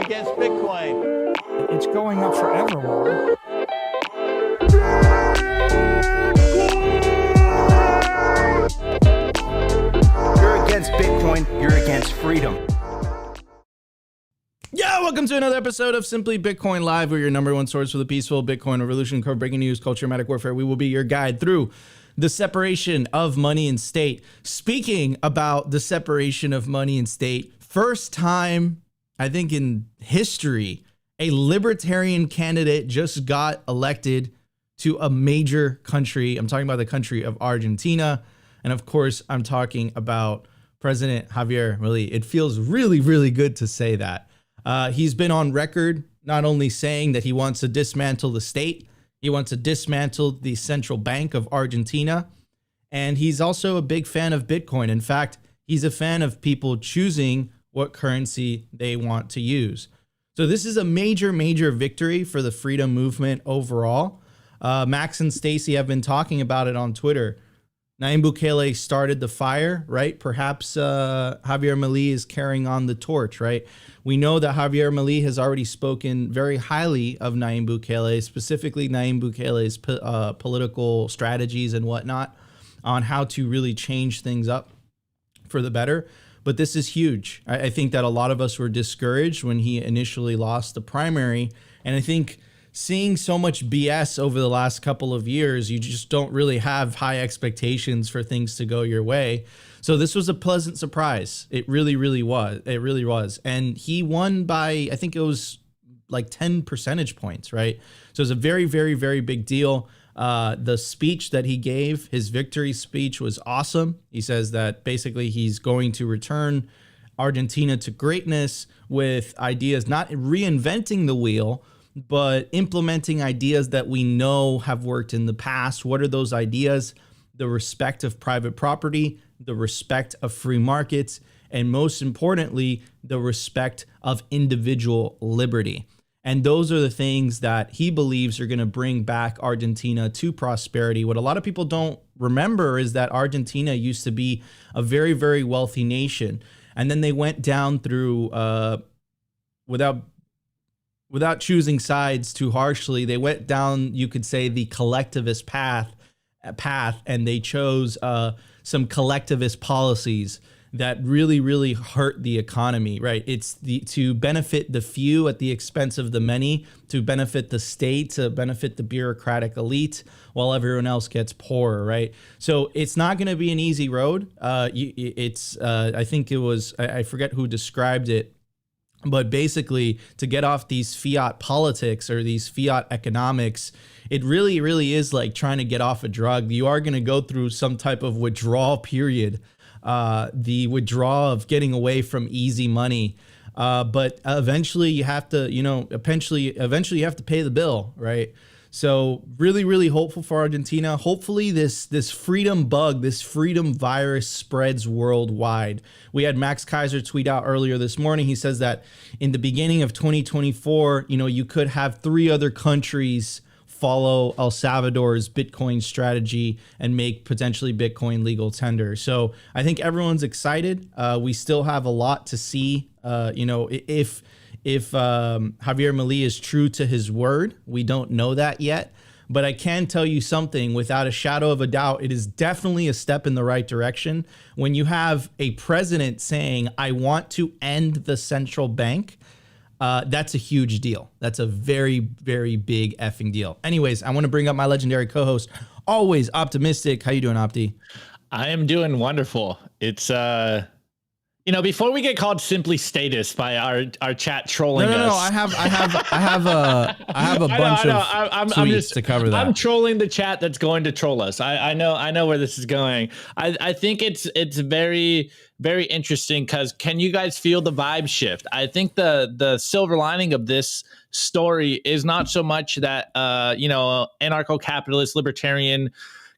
against Bitcoin. It's going up forever. You're against Bitcoin, you're against freedom. Yeah, welcome to another episode of Simply Bitcoin Live. We're your number one source for the peaceful Bitcoin revolution, cover breaking news, culture, dramatic warfare. We will be your guide through the separation of money and state. Speaking about the separation of money and state, first time, I think, in history, a libertarian candidate just got elected to a major country. I'm talking about the country of Argentina. And of course, I'm talking about President Javier Milei. It feels really, really good to say that. He's been on record not only saying that he wants to dismantle the state, he wants to dismantle the central bank of Argentina, and he's also a big fan of Bitcoin. In fact, he's a fan of people choosing what currency they want to use. So this is a major, major victory for the freedom movement overall. Max and Stacy have been talking about it on Twitter. Nayib Bukele started the fire, right? Perhaps Javier Milei is carrying on the torch, right? We know that Javier Milei has already spoken very highly of Nayib Bukele, specifically Nayib Bukele's political strategies and whatnot on how to really change things up for the better. But this is huge. I think that a lot of us were discouraged when he initially lost the primary. And I think seeing so much BS over the last couple of years, you just don't really have high expectations for things to go your way. So this was a pleasant surprise. It really, really was. It really was. And he won by, I think it was like 10 percentage points, right? So it was a very, very, very big deal. The speech that he gave, his victory speech, was awesome. He says that basically he's going to return Argentina to greatness with ideas, not reinventing the wheel, but implementing ideas that we know have worked in the past. What are those ideas? The respect of private property, the respect of free markets, and most importantly, the respect of individual liberty. And those are the things that he believes are going to bring back Argentina to prosperity. What a lot of people don't remember is that Argentina used to be a very, very wealthy nation. And then they went down through, without choosing sides too harshly, they went down, you could say, the collectivist path, and they chose some collectivist policies that really, really hurt the economy, right? It's to benefit the few at the expense of the many, to benefit the state, to benefit the bureaucratic elite, while everyone else gets poorer, right? So it's not going to be an easy road. I think it was, I forget who described it, but basically to get off these fiat politics or these fiat economics, it really, really is like trying to get off a drug. You are going to go through some type of withdrawal period. The withdrawal of getting away from easy money. But eventually you have to, eventually you have to pay the bill, right? So really, really hopeful for Argentina. Hopefully this freedom bug, this freedom virus spreads worldwide. We had Max Kaiser tweet out earlier this morning. He says that in the beginning of 2024, you could have 3 other countries follow El Salvador's Bitcoin strategy and make potentially Bitcoin legal tender. So I think everyone's excited. We still have a lot to see. If Javier Milei is true to his word, we don't know that yet. But I can tell you something without a shadow of a doubt. It is definitely a step in the right direction. When you have a president saying, I want to end the central bank, that's a huge deal. That's a very, very big effing deal. Anyways, I want to bring up my legendary co-host, always optimistic. How you doing, Opti? I am doing wonderful. It's before we get called simply status by our chat trolling us. No. I have a bunch of tweets to cover that. I'm trolling the chat that's going to troll us. I know where this is going. I think it's very, very interesting because can you guys feel the vibe shift? I think the silver lining of this story is not so much that anarcho-capitalist libertarian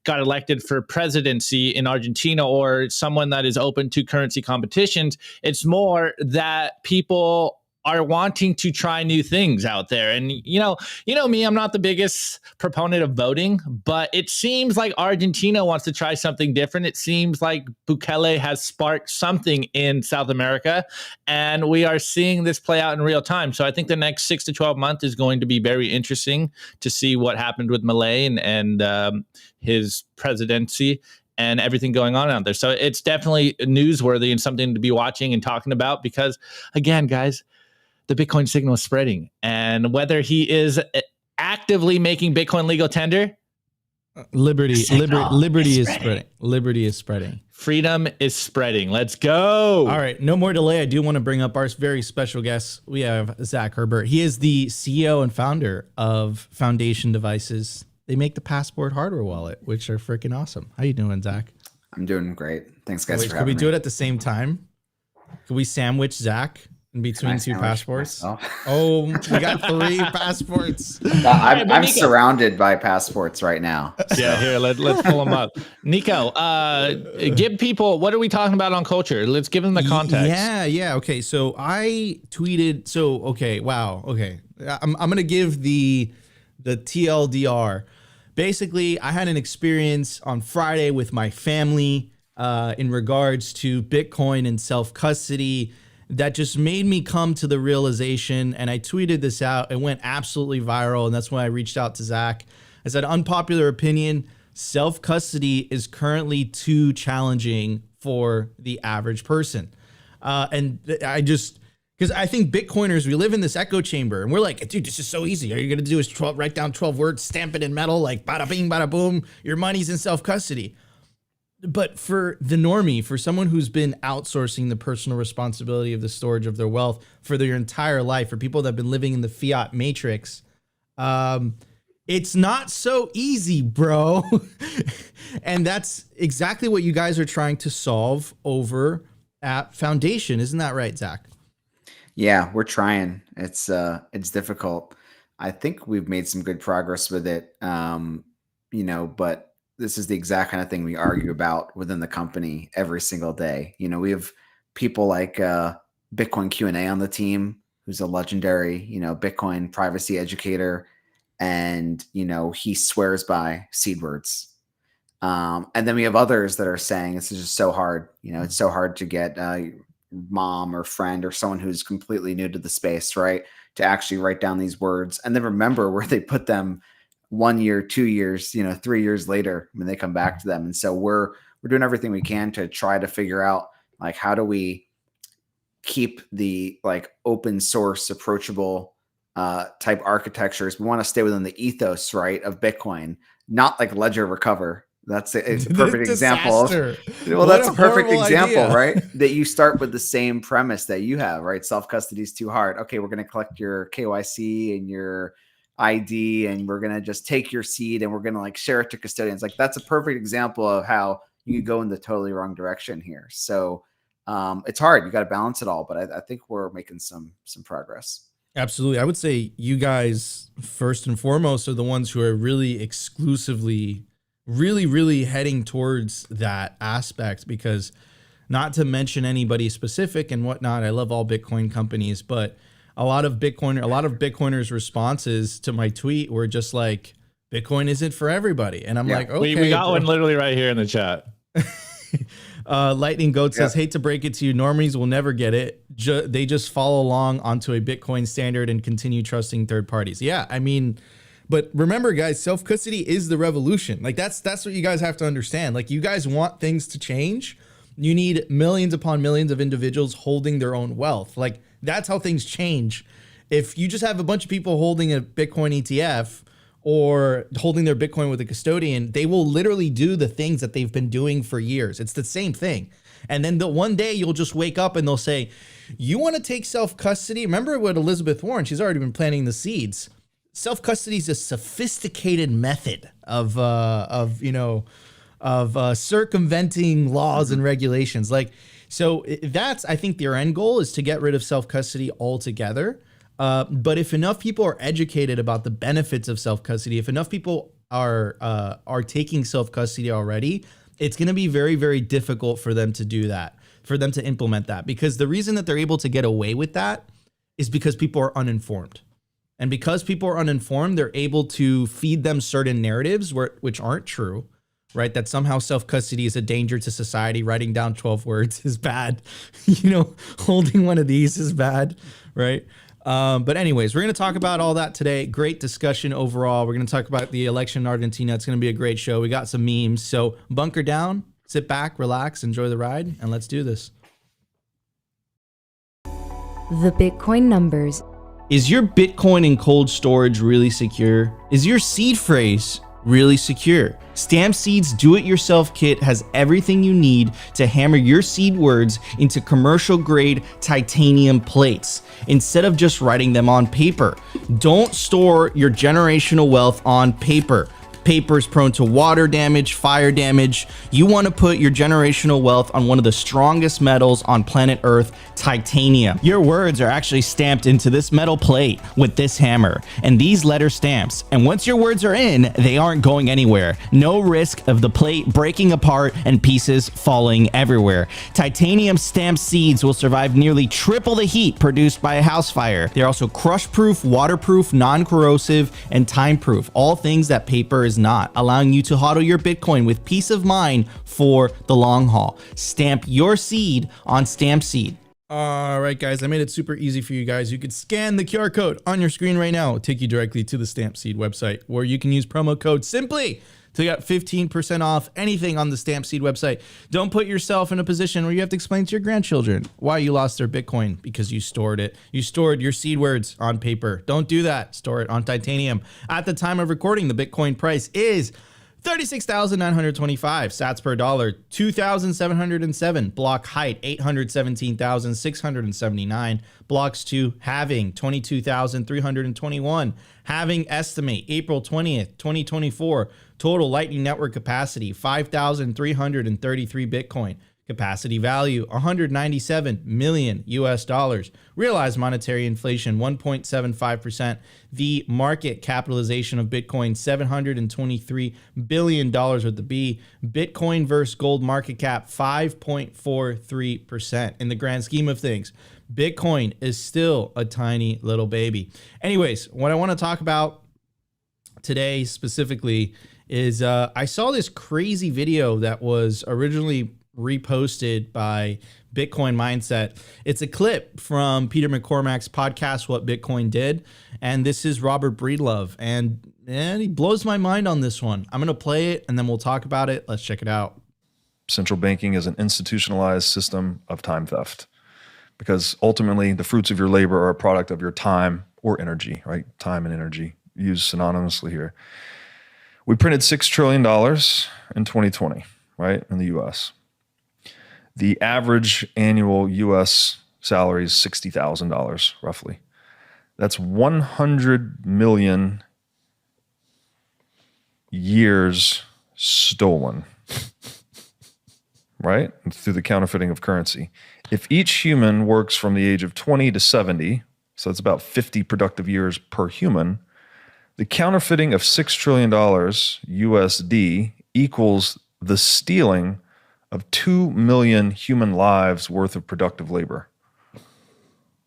got elected for presidency in Argentina or someone that is open to currency competitions. It's more that people are wanting to try new things out there. And you know me, I'm not the biggest proponent of voting, but it seems like Argentina wants to try something different. It seems like Bukele has sparked something in South America, and we are seeing this play out in real time. So I think the next 6 to 12 months is going to be very interesting to see what happened with Milei and his presidency and everything going on out there. So it's definitely newsworthy and something to be watching and talking about because, again, guys, the Bitcoin signal is spreading. And whether he is actively making Bitcoin legal tender, liberty is spreading. Liberty is spreading. Freedom is spreading. Let's go. All right, no more delay. I do want to bring up our very special guest. We have Zach Herbert. He is the CEO and founder of Foundation Devices. They make the Passport hardware wallet, which are freaking awesome. How you doing, Zach? I'm doing great. Thanks, guys, for Can having we me. do it at the same time? Can we sandwich Zach in between two passports? Oh, we got 3 passports. I'm surrounded by passports right now. So. Yeah, here, let's pull them up. Nico, give people, what are we talking about on Culture? Let's give them the context. Yeah. Okay, so I tweeted. Okay. I'm gonna give the TLDR. Basically, I had an experience on Friday with my family in regards to Bitcoin and self-custody that just made me come to the realization, and I tweeted this out. It went absolutely viral, and that's when I reached out to Zach. I said, unpopular opinion, self-custody is currently too challenging for the average person. Because I think Bitcoiners, we live in this echo chamber and we're like, dude, this is so easy. All you're going to do is write down 12 words, stamp it in metal, like bada bing, bada boom, your money's in self-custody. But for the normie, for someone who's been outsourcing the personal responsibility of the storage of their wealth for their entire life, for people that have been living in the fiat matrix, it's not so easy, bro. And that's exactly what you guys are trying to solve over at Foundation. Isn't that right, Zach? Yeah, we're trying. It's difficult. I think we've made some good progress with it. But this is the exact kind of thing we argue about within the company every single day. We have people like Bitcoin Q&A on the team, who's a legendary, Bitcoin privacy educator. And, he swears by seed words. And then we have others that are saying this is just so hard. It's so hard to get mom or friend or someone who's completely new to the space, right, to actually write down these words and then remember where they put them 1 year, 2 years, 3 years later when they come back to them. And so we're doing everything we can to try to figure out, like, how do we keep the open source approachable type architectures. We want to stay within the ethos, right, of Bitcoin, not like ledger recover. It's a perfect example. That's a perfect example, idea. Right? That you start with the same premise that you have, right? Self-custody is too hard. Okay, we're going to collect your KYC and your ID, and we're going to just take your seed and we're going to share it to custodians. That's a perfect example of how you could go in the totally wrong direction here. So it's hard. You got to balance it all, but I think we're making some progress. Absolutely. I would say you guys, first and foremost, are the ones who are really exclusively really heading towards that aspect, because not to mention anybody specific and whatnot, I love all Bitcoin companies, but a lot of Bitcoiners' responses to my tweet were just like, Bitcoin isn't for everybody. And I'm like, okay. We got one literally right here in the chat. Lightning Goat says, hate to break it to you, normies will never get it. They just follow along onto a Bitcoin standard and continue trusting third parties. Yeah, I mean, but remember, guys, self-custody is the revolution. That's what you guys have to understand. You guys want things to change. You need millions upon millions of individuals holding their own wealth. That's how things change. If you just have a bunch of people holding a Bitcoin ETF or holding their Bitcoin with a custodian, they will literally do the things that they've been doing for years. It's the same thing. And then one day you'll just wake up and they'll say, you want to take self-custody? Remember what Elizabeth Warren, she's already been planting the seeds. Self-custody is a sophisticated method of circumventing laws and regulations. So that's, I think, their end goal is to get rid of self-custody altogether. But if enough people are educated about the benefits of self-custody, if enough people are taking self-custody already, it's going to be very, very difficult for them to do that, for them to implement that. Because the reason that they're able to get away with that is because people are uninformed. And because people are uninformed, they're able to feed them certain narratives which aren't true, right? That somehow self-custody is a danger to society. Writing down 12 words is bad. Holding one of these is bad, right? But anyways, we're going to talk about all that today. Great discussion overall. We're going to talk about the election in Argentina. It's going to be a great show. We got some memes. So bunker down, sit back, relax, enjoy the ride, and let's do this. The Bitcoin numbers. Is your Bitcoin in cold storage really secure? Is your seed phrase really secure? Stamp Seed's do-it-yourself kit has everything you need to hammer your seed words into commercial-grade titanium plates instead of just writing them on paper. Don't store your generational wealth on paper. Paper is prone to water damage, fire damage. You want to put your generational wealth on one of the strongest metals on planet Earth, titanium. Your words are actually stamped into this metal plate with this hammer and these letter stamps. And once your words are in, they aren't going anywhere. No risk of the plate breaking apart and pieces falling everywhere. Titanium stamped seeds will survive nearly triple the heat produced by a house fire. They're also crush-proof, waterproof, non-corrosive, and time-proof. All things that paper is not, allowing you to hodl your Bitcoin with peace of mind for the long haul. Stamp your seed on Stamp Seed. All right, guys, I made it super easy for you guys. You could scan the QR code on your screen right now. It'll take you directly to the Stamp Seed website, where you can use promo code SIMPLY to get 15% off anything on the Stamp Seed website. Don't put yourself in a position where you have to explain to your grandchildren why you lost their Bitcoin because you stored it. You stored your seed words on paper. Don't do that. Store it on titanium. At the time of recording, the Bitcoin price is 36,925 sats per dollar, 2,707. Block height, 817,679. Blocks to halving, 22,321. Halving estimate, April 20th, 2024. Total Lightning Network capacity, 5,333 Bitcoin. Capacity value, 197 million US dollars. Realized monetary inflation, 1.75%. The market capitalization of Bitcoin, $723 billion with the B. Bitcoin versus gold market cap, 5.43%. In the grand scheme of things, Bitcoin is still a tiny little baby. Anyways, what I want to talk about today specifically is I saw this crazy video that was originally reposted by Bitcoin Mindset. It's a clip from Peter McCormack's podcast, What Bitcoin Did. And this is Robert Breedlove. And he blows my mind on this one. I'm going to play it and then we'll talk about it. Let's check it out. Central banking is an institutionalized system of time theft, because ultimately the fruits of your labor are a product of your time or energy, right? Time and energy used synonymously here. We printed $6 trillion in 2020, right, in the US. The average annual US salary is $60,000 roughly. That's 100 million years stolen, right? Through the counterfeiting of currency. If each human works from the age of 20 to 70, so that's about 50 productive years per human, the counterfeiting of $6 trillion USD equals the stealing of 2 million human lives worth of productive labor.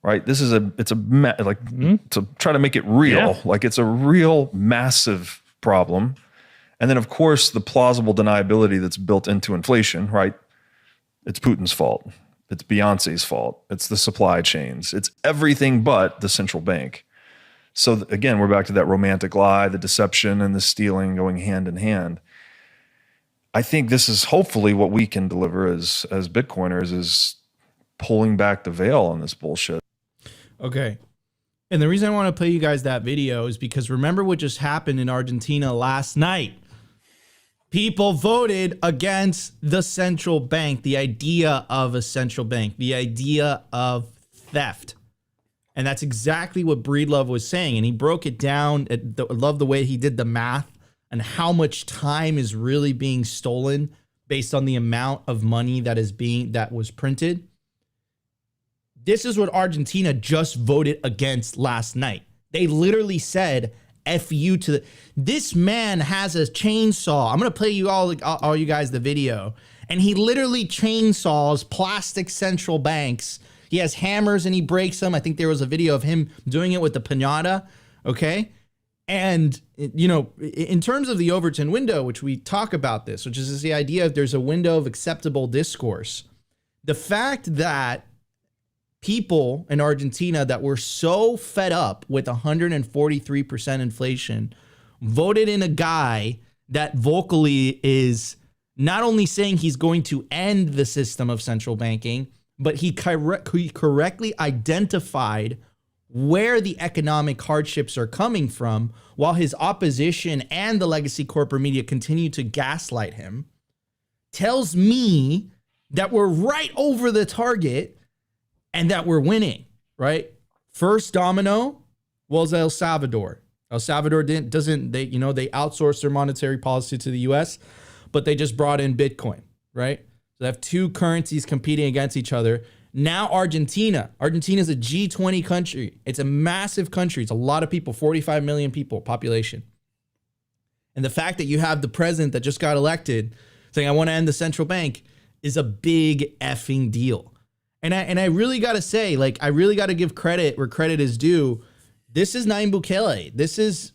Right? This is to try to make it real, like it's a real massive problem. And then of course the plausible deniability that's built into inflation, right? It's Putin's fault. It's Beyonce's fault. It's the supply chains. It's everything but the central bank. So again, we're back to that romantic lie, the deception and the stealing going hand in hand. I think this is hopefully what we can deliver as Bitcoiners, is pulling back the veil on this bullshit. Okay. And the reason I want to play you guys that video is because remember what just happened in Argentina last night. People voted against the central bank, the idea of a central bank, the idea of theft. And that's exactly what Breedlove was saying. And he broke it down. I love the way he did the math and how much time is really being stolen based on the amount of money that was printed. This is what Argentina just voted against last night. They literally said, F you to this man has a chainsaw. I'm going to play you all you guys the video. And he literally chainsaws plastic central banks He has hammers and he breaks them. I think there was a video of him doing it with the piñata. Okay. And, you know, in terms of the Overton window, which we talk about this, which is the idea of there's a window of acceptable discourse. The fact that people in Argentina that were so fed up with 143% inflation voted in a guy that vocally is not only saying he's going to end the system of central banking, but he correctly identified where the economic hardships are coming from, while his opposition and the legacy corporate media continue to gaslight him, tells me that we're right over the target and that we're winning, right? First domino was El Salvador. El Salvador they outsourced their monetary policy to the US, but they just brought in Bitcoin, right? So they have two currencies competing against each other. Now Argentina is a G20 country. It's a massive country. It's a lot of people, 45 million people population. And the fact that you have the president that just got elected saying, I want to end the central bank, is a big effing deal. And I really got to say, like, I really got to give credit where credit is due. This is Nayib Bukele. This is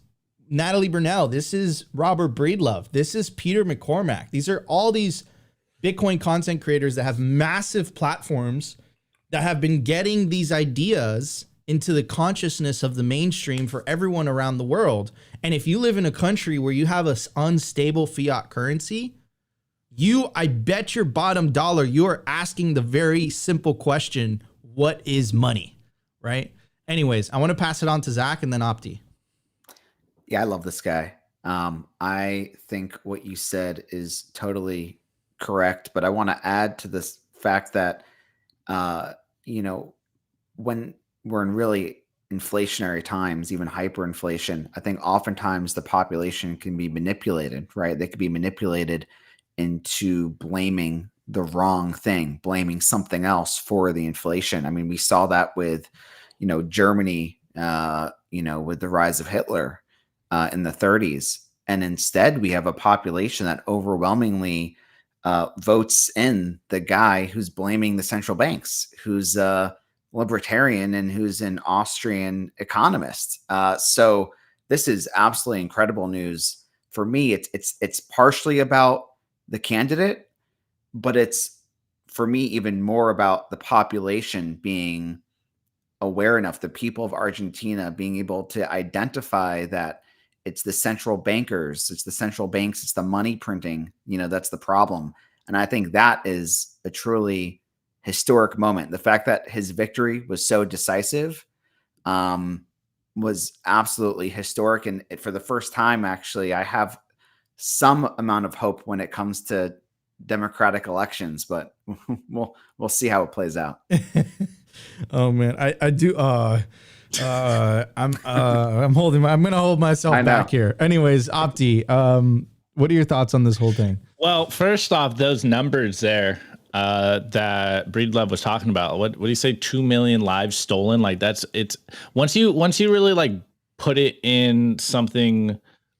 Natalie Brunell. This is Robert Breedlove. This is Peter McCormack. These are all these Bitcoin content creators that have massive platforms that have been getting these ideas into the consciousness of the mainstream for everyone around the world. And if you live in a country where you have an unstable fiat currency, I bet your bottom dollar, you are asking the very simple question, what is money, right? Anyways, I want to pass it on to Zach and then Opti. Yeah, I love this guy. I think what you said is totally correct, but I want to add to this fact that, when we're in really inflationary times, even hyperinflation, I think oftentimes the population can be manipulated, right? They could be manipulated into blaming the wrong thing, blaming something else for the inflation. I mean, we saw that with, Germany, with the rise of Hitler in the 30s. And instead, we have a population that overwhelmingly votes in the guy who's blaming the central banks, who's a libertarian and who's an Austrian economist. So this is absolutely incredible news. For me, it's partially about the candidate, but it's, for me, even more about the population being aware enough, the people of Argentina being able to identify that it's the central bankers, it's the central banks, it's the money printing, that's the problem. And I think that is a truly historic moment. The fact that his victory was so decisive was absolutely historic. And for the first time, actually, I have some amount of hope when it comes to democratic elections, but we'll see how it plays out. Oh man, I do. I'm gonna hold myself back here. Anyways, Opti, what are your thoughts on this whole thing? Well, first off, those numbers there that Breedlove was talking about. What do you say? 2 million lives stolen. Like it's once you really like put it in something,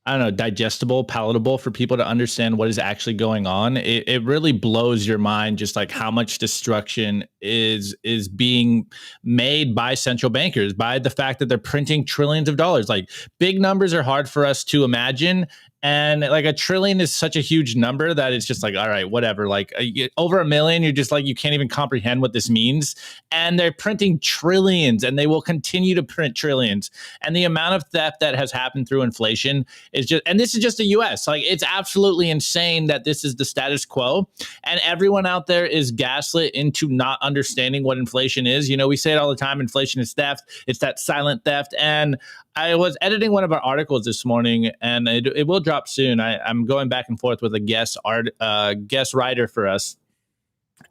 I don't know, digestible, palatable for people to understand what is actually going on. It really blows your mind just like how much destruction is being made by central bankers, by the fact that they're printing trillions of dollars. Like, big numbers are hard for us to imagine. And like, $1 trillion is such a huge number that it's just like, all right, whatever. Like over 1 million, you're just like, you can't even comprehend what this means. And they're printing trillions, and they will continue to print trillions. And the amount of theft that has happened through inflation is just, and this is just the US. Like, it's absolutely insane that this is the status quo. And everyone out there is gaslit into not understanding what inflation is. We say it all the time. Inflation is theft. It's that silent theft. And I was editing one of our articles this morning, and it will drop soon. I'm going back and forth with a guest writer for us.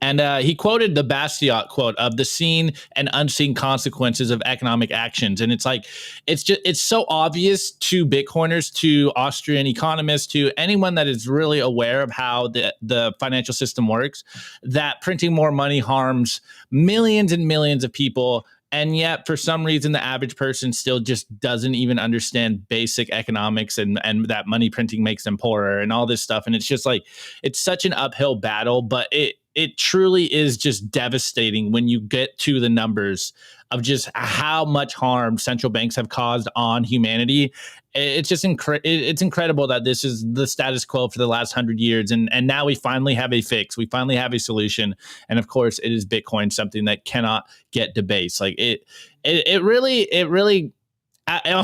And he quoted the Bastiat quote of the seen and unseen consequences of economic actions. And it's like, it's so obvious to Bitcoiners, to Austrian economists, to anyone that is really aware of how the financial system works, that printing more money harms millions and millions of people. And yet, for some reason, the average person still just doesn't even understand basic economics, and that money printing makes them poorer and all this stuff. And it's just like, it's such an uphill battle, but it truly is just devastating when you get to the numbers of just how much harm central banks have caused on humanity. It's just it's incredible that this is the status quo for the last 100 years. And now we finally have a fix. We finally have a solution. And of course, it is Bitcoin, something that cannot get debased. Like it really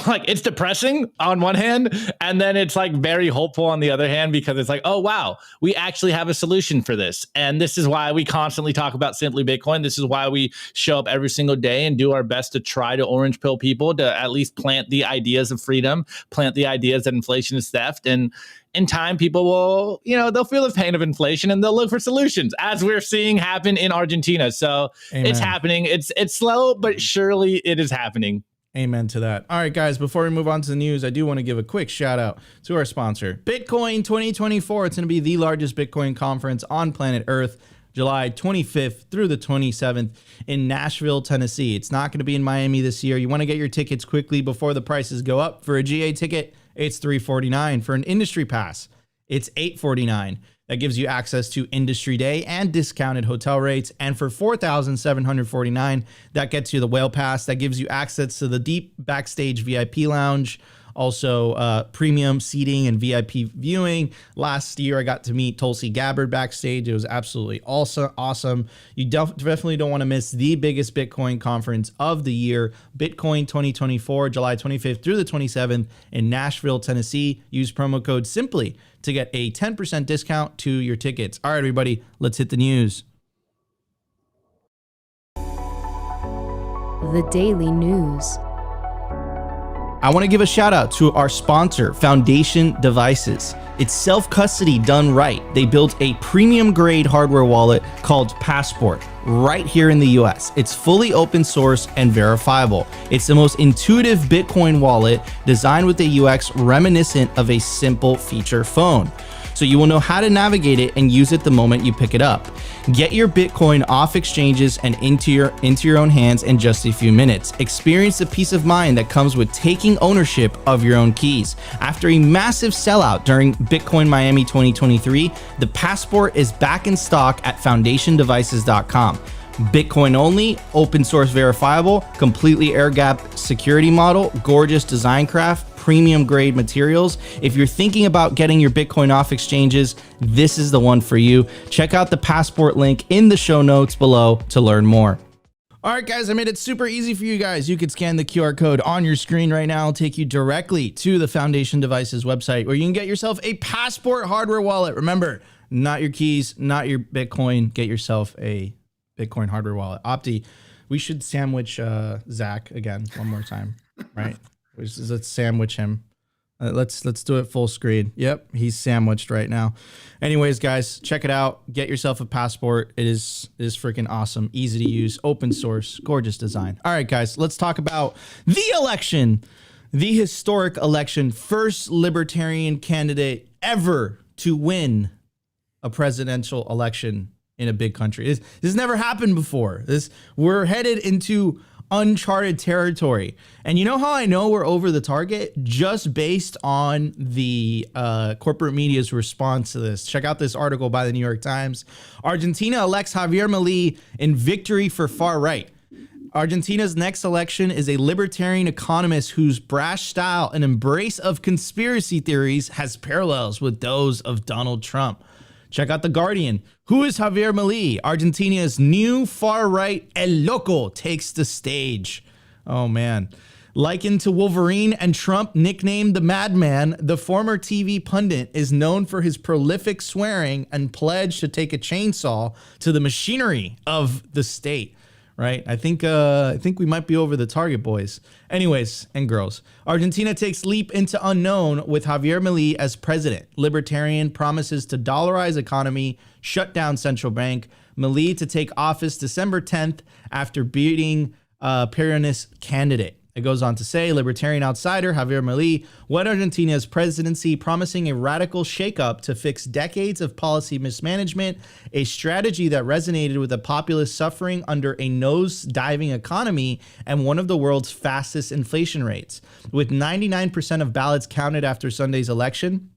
like it's depressing on one hand, and then it's like very hopeful on the other hand, because it's like, oh wow, we actually have a solution for this. And this is why we constantly talk about Simply Bitcoin. This is why we show up every single day and do our best to try to orange pill people, to at least plant the ideas of freedom, plant the ideas that inflation is theft. And in time, people will, they'll feel the pain of inflation and they'll look for solutions, as we're seeing happen in Argentina. So Amen. It's happening. It's slow, but surely it is happening. Amen to that. All right, guys, before we move on to the news, I do want to give a quick shout out to our sponsor, Bitcoin 2024. It's going to be the largest Bitcoin conference on planet Earth, July 25th through the 27th in Nashville, Tennessee. It's not going to be in Miami this year. You want to get your tickets quickly before the prices go up. For a GA ticket, it's $349. For an industry pass, it's $849. That gives you access to Industry Day and discounted hotel rates. And for $4,749, that gets you the Whale Pass. That gives you access to the deep backstage VIP lounge, also premium seating and VIP viewing. Last year, I got to meet Tulsi Gabbard backstage. It was absolutely awesome. You definitely don't want to miss the biggest Bitcoin conference of the year, Bitcoin 2024, July 25th through the 27th in Nashville, Tennessee. Use promo code SIMPLY to get a 10% discount to your tickets. All right, everybody, let's hit the news. The Daily News. I want to give a shout out to our sponsor, Foundation Devices. It's self-custody done right. They built a premium grade hardware wallet called Passport right here in the US. It's fully open source and verifiable. It's the most intuitive Bitcoin wallet designed with a UX reminiscent of a simple feature phone. So you will know how to navigate it and use it the moment you pick it up. Get your Bitcoin off exchanges and into your own hands in just a few minutes. Experience the peace of mind that comes with taking ownership of your own keys. After a massive sellout during Bitcoin Miami 2023, the Passport is back in stock at foundationdevices.com. Bitcoin only, open source verifiable, completely air-gapped security model, gorgeous design craft, premium grade materials. If you're thinking about getting your Bitcoin off exchanges, this is the one for you. Check out the Passport link in the show notes below to learn more. All right, guys, I made it super easy for you guys. You could scan the QR code on your screen right now. It'll take you directly to the Foundation Devices website where you can get yourself a Passport hardware wallet. Remember, not your keys, not your Bitcoin. Get yourself a Bitcoin hardware wallet. Opti, we should sandwich Zach again one more time, right? Let's sandwich him. Let's do it full screen. Yep, he's sandwiched right now. Anyways, guys, check it out. Get yourself a Passport. It is freaking awesome, easy to use, open source, gorgeous design. All right, guys, let's talk about the election, the historic election. First libertarian candidate ever to win a presidential election in a big country. This has never happened before. We're headed into uncharted territory. And you know how I know we're over the target? Just based on the corporate media's response to this. Check out this article by the New York Times. Argentina elects Javier Milei in victory for far right. Argentina's next election is a libertarian economist whose brash style and embrace of conspiracy theories has parallels with those of Donald Trump. Check out The Guardian. Who is Javier Milei? Argentina's new far-right El Loco takes the stage. Oh, man. Likened to Wolverine and Trump, nicknamed the Madman, the former TV pundit is known for his prolific swearing and pledge to take a chainsaw to the machinery of the state. Right? I think we might be over the target, boys. Anyways, and girls. Argentina takes leap into unknown with Javier Milei as president. Libertarian promises to dollarize economy, shut down central bank. Milei to take office December 10th after beating Peronist candidate. It goes on to say, libertarian outsider Javier Milei won Argentina's presidency, promising a radical shakeup to fix decades of policy mismanagement, a strategy that resonated with the populace suffering under a nose-diving economy and one of the world's fastest inflation rates. With 99% of ballots counted after Sunday's election,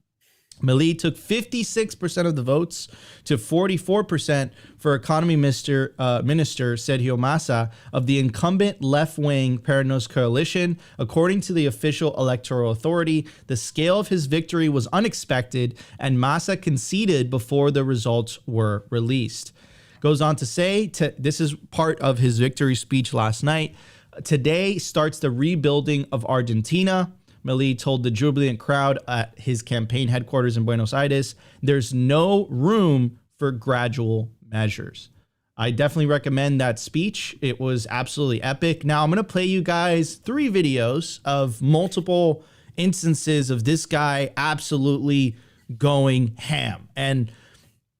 Milei took 56% of the votes to 44% for economy minister Sergio Massa of the incumbent left-wing Peronos coalition. According to the official electoral authority, the scale of his victory was unexpected, and Massa conceded before the results were released. Goes on to say, this is part of his victory speech last night, today starts the rebuilding of Argentina. Milei told the jubilant crowd at his campaign headquarters in Buenos Aires, there's no room for gradual measures. I definitely recommend that speech. It was absolutely epic. Now I'm going to play you guys 3 videos of multiple instances of this guy absolutely going ham. And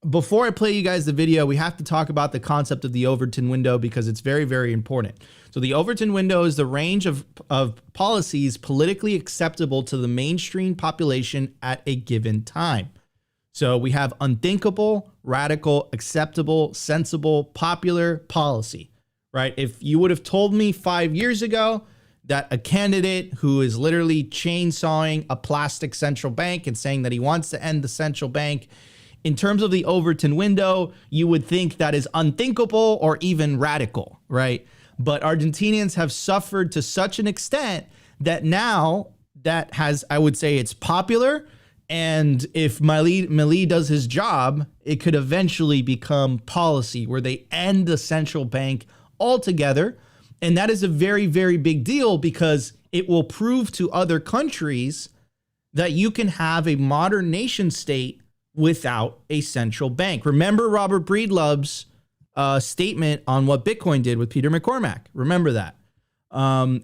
before I play you guys the video, we have to talk about the concept of the Overton window because it's very, very important. So the Overton window is the range of policies politically acceptable to the mainstream population at a given time. So we have unthinkable, radical, acceptable, sensible, popular policy, right? If you would have told me 5 years ago that a candidate who is literally chainsawing a plastic central bank and saying that he wants to end the central bank, in terms of the Overton window, you would think that is unthinkable or even radical, right? But Argentinians have suffered to such an extent that now that has, I would say, it's popular. And if Milei does his job, it could eventually become policy where they end the central bank altogether. And that is a very, very big deal because it will prove to other countries that you can have a modern nation state without a central bank. Remember Robert Breedlove's statement on what Bitcoin did with Peter McCormack. Remember that.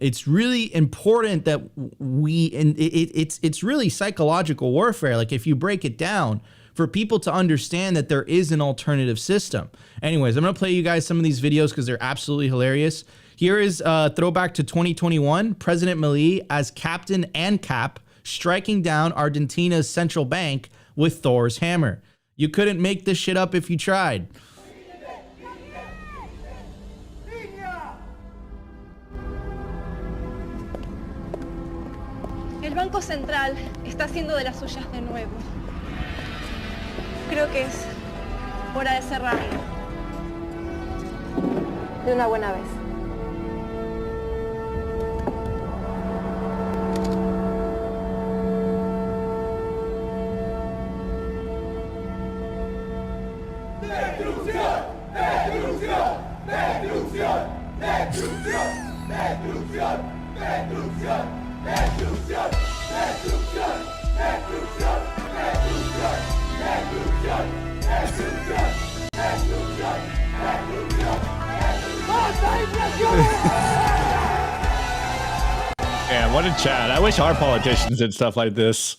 It's really important that it's really psychological warfare. Like if you break it down for people to understand that there is an alternative system. Anyways, I'm going to play you guys some of these videos because they're absolutely hilarious. Here is a throwback to 2021. President Milei as captain and cap striking down Argentina's central bank with Thor's hammer. You couldn't make this shit up if you tried. El Banco Central está haciendo de las suyas de nuevo. Creo que es hora de cerrarlo. De una buena vez. Man, what a chat. I wish our politicians did stuff like this.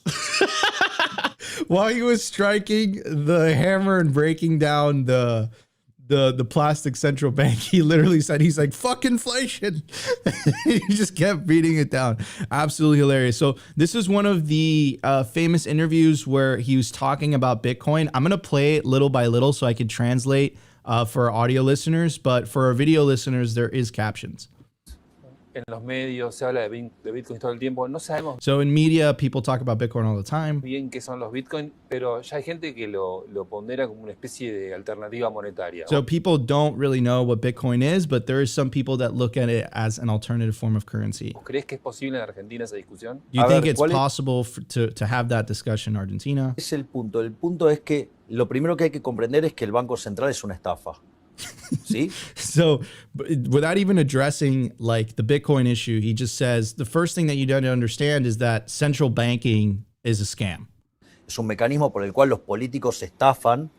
While he was striking the hammer and breaking down the plastic central bank, he literally said, he's like, fuck inflation. He just kept beating it down. Absolutely hilarious. So this is one of the famous interviews where he was talking about Bitcoin. I'm going to play it little by little so I could translate for our audio listeners, but for our video listeners, there is captions. En los medios se habla de Bitcoin todo el tiempo. No sabemos So in media, people talk about Bitcoin all the time. bien qué son los Bitcoin, pero ya hay gente que lo pondera como una especie de alternativa monetaria. So people don't really know what Bitcoin is, but there is some people that look at it as an alternative form of currency. ¿Crees que es posible en Argentina esa discusión? Do you think it's possible to have that discussion in Argentina? Es el punto. El punto es que lo primero que hay que comprender es que el Banco Central es una estafa. ¿Sí? So without even addressing like the Bitcoin issue, he just says the first thing that you don't understand is that central banking is a scam. Es un mecanismo por el cual los políticos estafan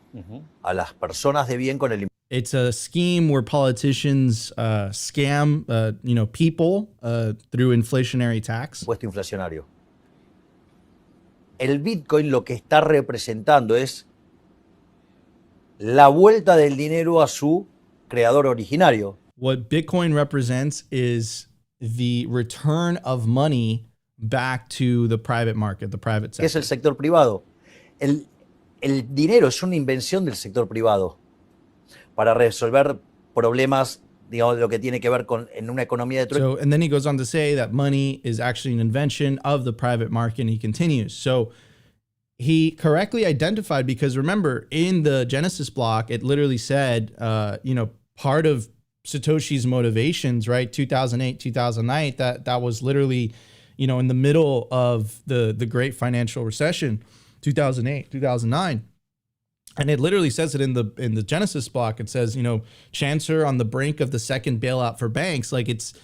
a las personas de bien con el It's a scheme where politicians scam people through inflationary tax. impuesto inflacionario. El Bitcoin lo que está representando es la vuelta del dinero a su creador originario. What Bitcoin represents is the return of money back to the private market, the private ¿Qué es sector. el sector privado? El dinero es una invención del sector privado para resolver problemas, digamos, lo que tiene que ver con en una economía de trueque. So, and then he goes on to say that money is actually an invention of the private market, and he continues. So he correctly identified, because remember, in the Genesis block, it literally said, part of Satoshi's motivations, right? 2008, 2009, that was literally, in the middle of the great financial recession, 2008, 2009. And it literally says it in the Genesis block. It says, Chancellor on the brink of the second bailout for banks. Like it's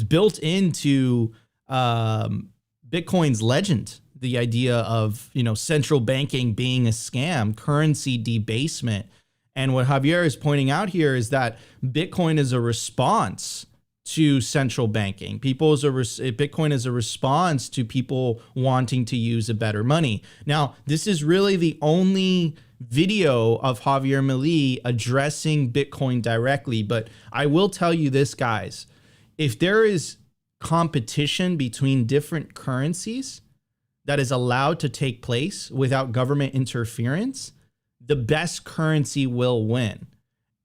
built into Bitcoin's legend, the idea of, central banking being a scam, currency debasement. And what Javier is pointing out here is that Bitcoin is a response to central banking. Bitcoin is a response to people wanting to use a better money. Now, this is really the only video of Javier Milei addressing Bitcoin directly. But I will tell you this, guys, if there is competition between different currencies that is allowed to take place without government interference, the best currency will win.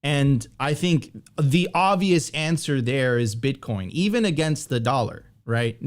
And I think the obvious answer there is Bitcoin, even against the dollar, right?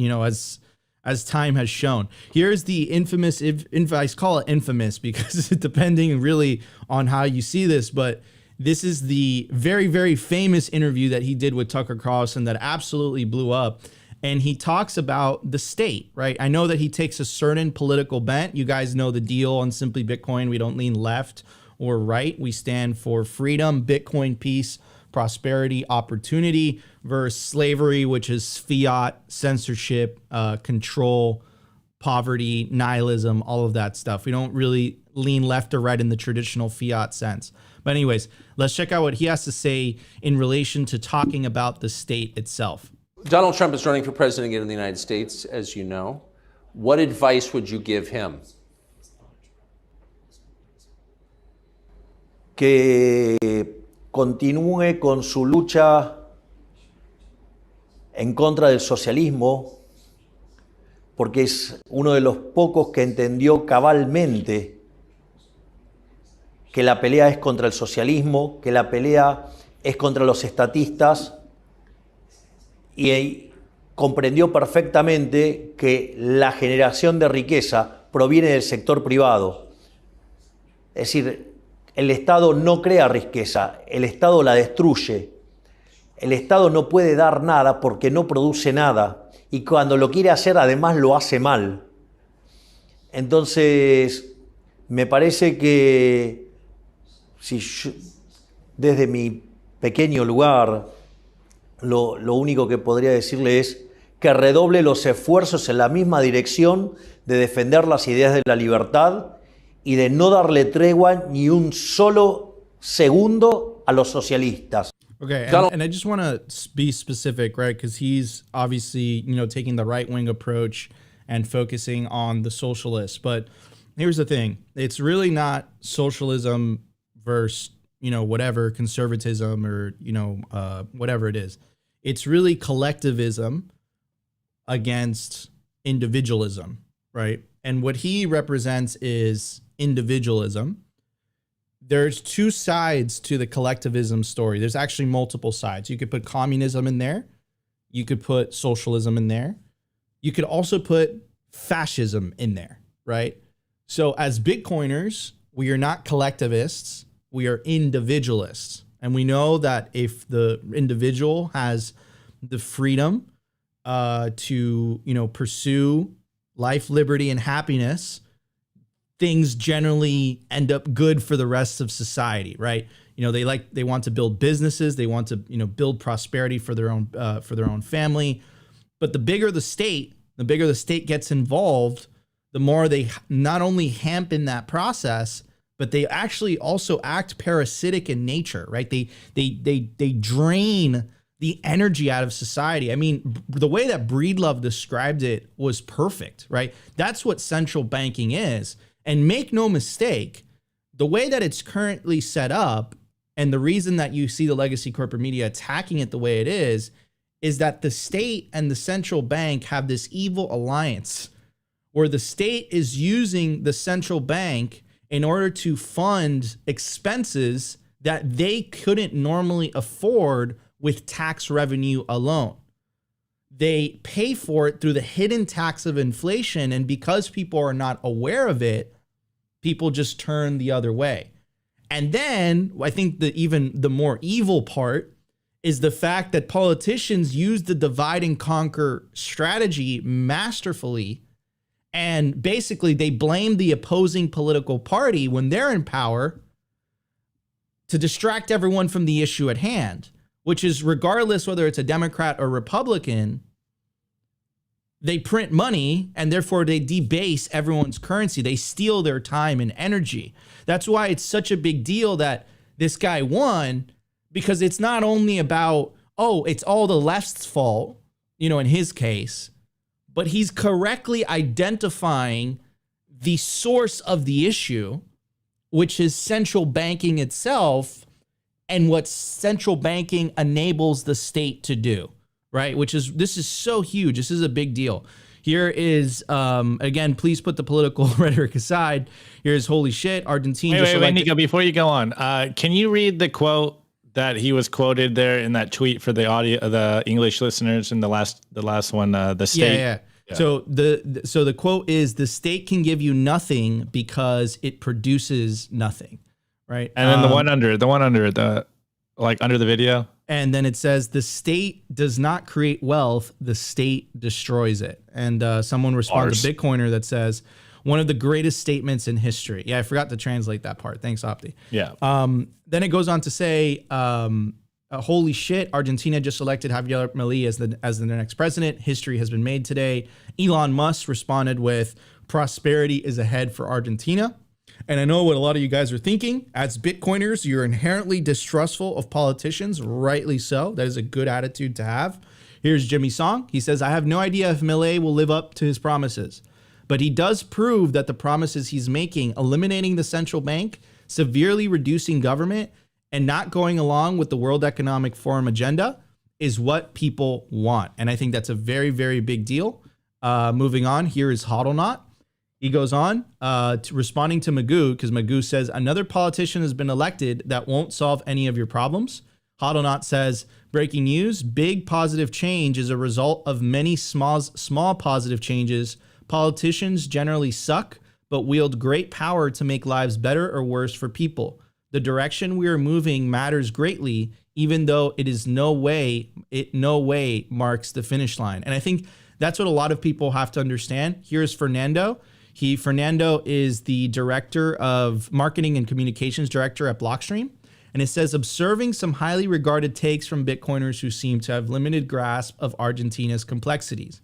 As time has shown. Here's the infamous, I call it infamous because depending really on how you see this, but this is the very, very famous interview that he did with Tucker Carlson that absolutely blew up. And he talks about the state, right? I know that he takes a certain political bent. You guys know the deal on Simply Bitcoin. We don't lean left or right. We stand for freedom, Bitcoin, peace, prosperity, opportunity, versus slavery, which is fiat, censorship, control, poverty, nihilism, all of that stuff. We don't really lean left or right in the traditional fiat sense. But anyways, let's check out what he has to say in relation to talking about the state itself. Donald Trump is running for president again in the United States, as you know. What advice would you give him? Que continúe con su lucha en contra del socialismo, porque es uno de los pocos que entendió cabalmente que la pelea es contra el socialismo, que la pelea es contra los estatistas, y comprendió perfectamente que la generación de riqueza proviene del sector privado. Es decir, el Estado no crea riqueza, el Estado la destruye. El Estado no puede dar nada porque no produce nada, y cuando lo quiere hacer además lo hace mal. Entonces, me parece que si yo, desde mi pequeño lugar, lo único que podría decirle es que redoble los esfuerzos en la misma dirección de defender las ideas de la libertad y de no darle tregua ni un solo segundo a los socialistas. Okay, and I just want to be specific, right? Because he's obviously, taking the right-wing approach and focusing on the socialists. But here's the thing. It's really not socialism versus, whatever, conservatism or, whatever it is. It's really collectivism against individualism, right? And what he represents is individualism. There's two sides to the collectivism story. There's actually multiple sides. You could put communism in there. You could put socialism in there. You could also put fascism in there, right? So as Bitcoiners, we are not collectivists. We are individualists. And we know that if the individual has the freedom to, pursue life, liberty, and happiness, things generally end up good for the rest of society, right? They want to build businesses, they want to, build prosperity for their own family. But the bigger the state gets involved, the more they not only hamper that process, but they actually also act parasitic in nature, right? They drain the energy out of society. I mean, the way that Breedlove described it was perfect, right? That's what central banking is. And make no mistake, the way that it's currently set up, and the reason that you see the legacy corporate media attacking it the way it is that the state and the central bank have this evil alliance where the state is using the central bank in order to fund expenses that they couldn't normally afford with tax revenue alone. They pay for it through the hidden tax of inflation, and because people are not aware of it, people just turn the other way. And then I think even the more evil part is the fact that politicians use the divide and conquer strategy masterfully. And basically they blame the opposing political party when they're in power to distract everyone from the issue at hand, which is regardless whether it's a Democrat or Republican, they print money and therefore they debase everyone's currency. They steal their time and energy. That's why it's such a big deal that this guy won, because it's not only about, oh, it's all the left's fault, in his case, but he's correctly identifying the source of the issue, which is central banking itself and what central banking enables the state to do, right? This is so huge. This is a big deal. Here is, again, please put the political rhetoric aside. Here's holy shit, Argentina. Wait, Nico, before you go on, can you read the quote that he was quoted there in that tweet for the English listeners in the last one, the state? Yeah. So the quote is, the state can give you nothing because it produces nothing, right? And then the one under the video. And then it says, the state does not create wealth, the state destroys it. And someone responds, a Bitcoiner, that says, one of the greatest statements in history. Yeah, I forgot to translate that part. Thanks, Opti. Yeah. Then it goes on to say, holy shit, Argentina just elected Javier Milei as the next president. History has been made today. Elon Musk responded with, prosperity is ahead for Argentina. And I know what a lot of you guys are thinking. As Bitcoiners, you're inherently distrustful of politicians, rightly so. That is a good attitude to have. Here's Jimmy Song. He says, I have no idea if Milei will live up to his promises, but he does prove that the promises he's making, eliminating the central bank, severely reducing government, and not going along with the World Economic Forum agenda is what people want. And I think that's a very, very big deal. Moving on, here is Hodlnaut. He goes on responding to Magoo, because Magoo says, another politician has been elected that won't solve any of your problems. Hodlnaut says, breaking news, big positive change is a result of many small positive changes. Politicians generally suck, but wield great power to make lives better or worse for people. The direction we are moving matters greatly, even though it no way marks the finish line. And I think that's what a lot of people have to understand. Here's Fernando. Fernando is the director of marketing and communications director at Blockstream. And it says, observing some highly regarded takes from Bitcoiners who seem to have limited grasp of Argentina's complexities.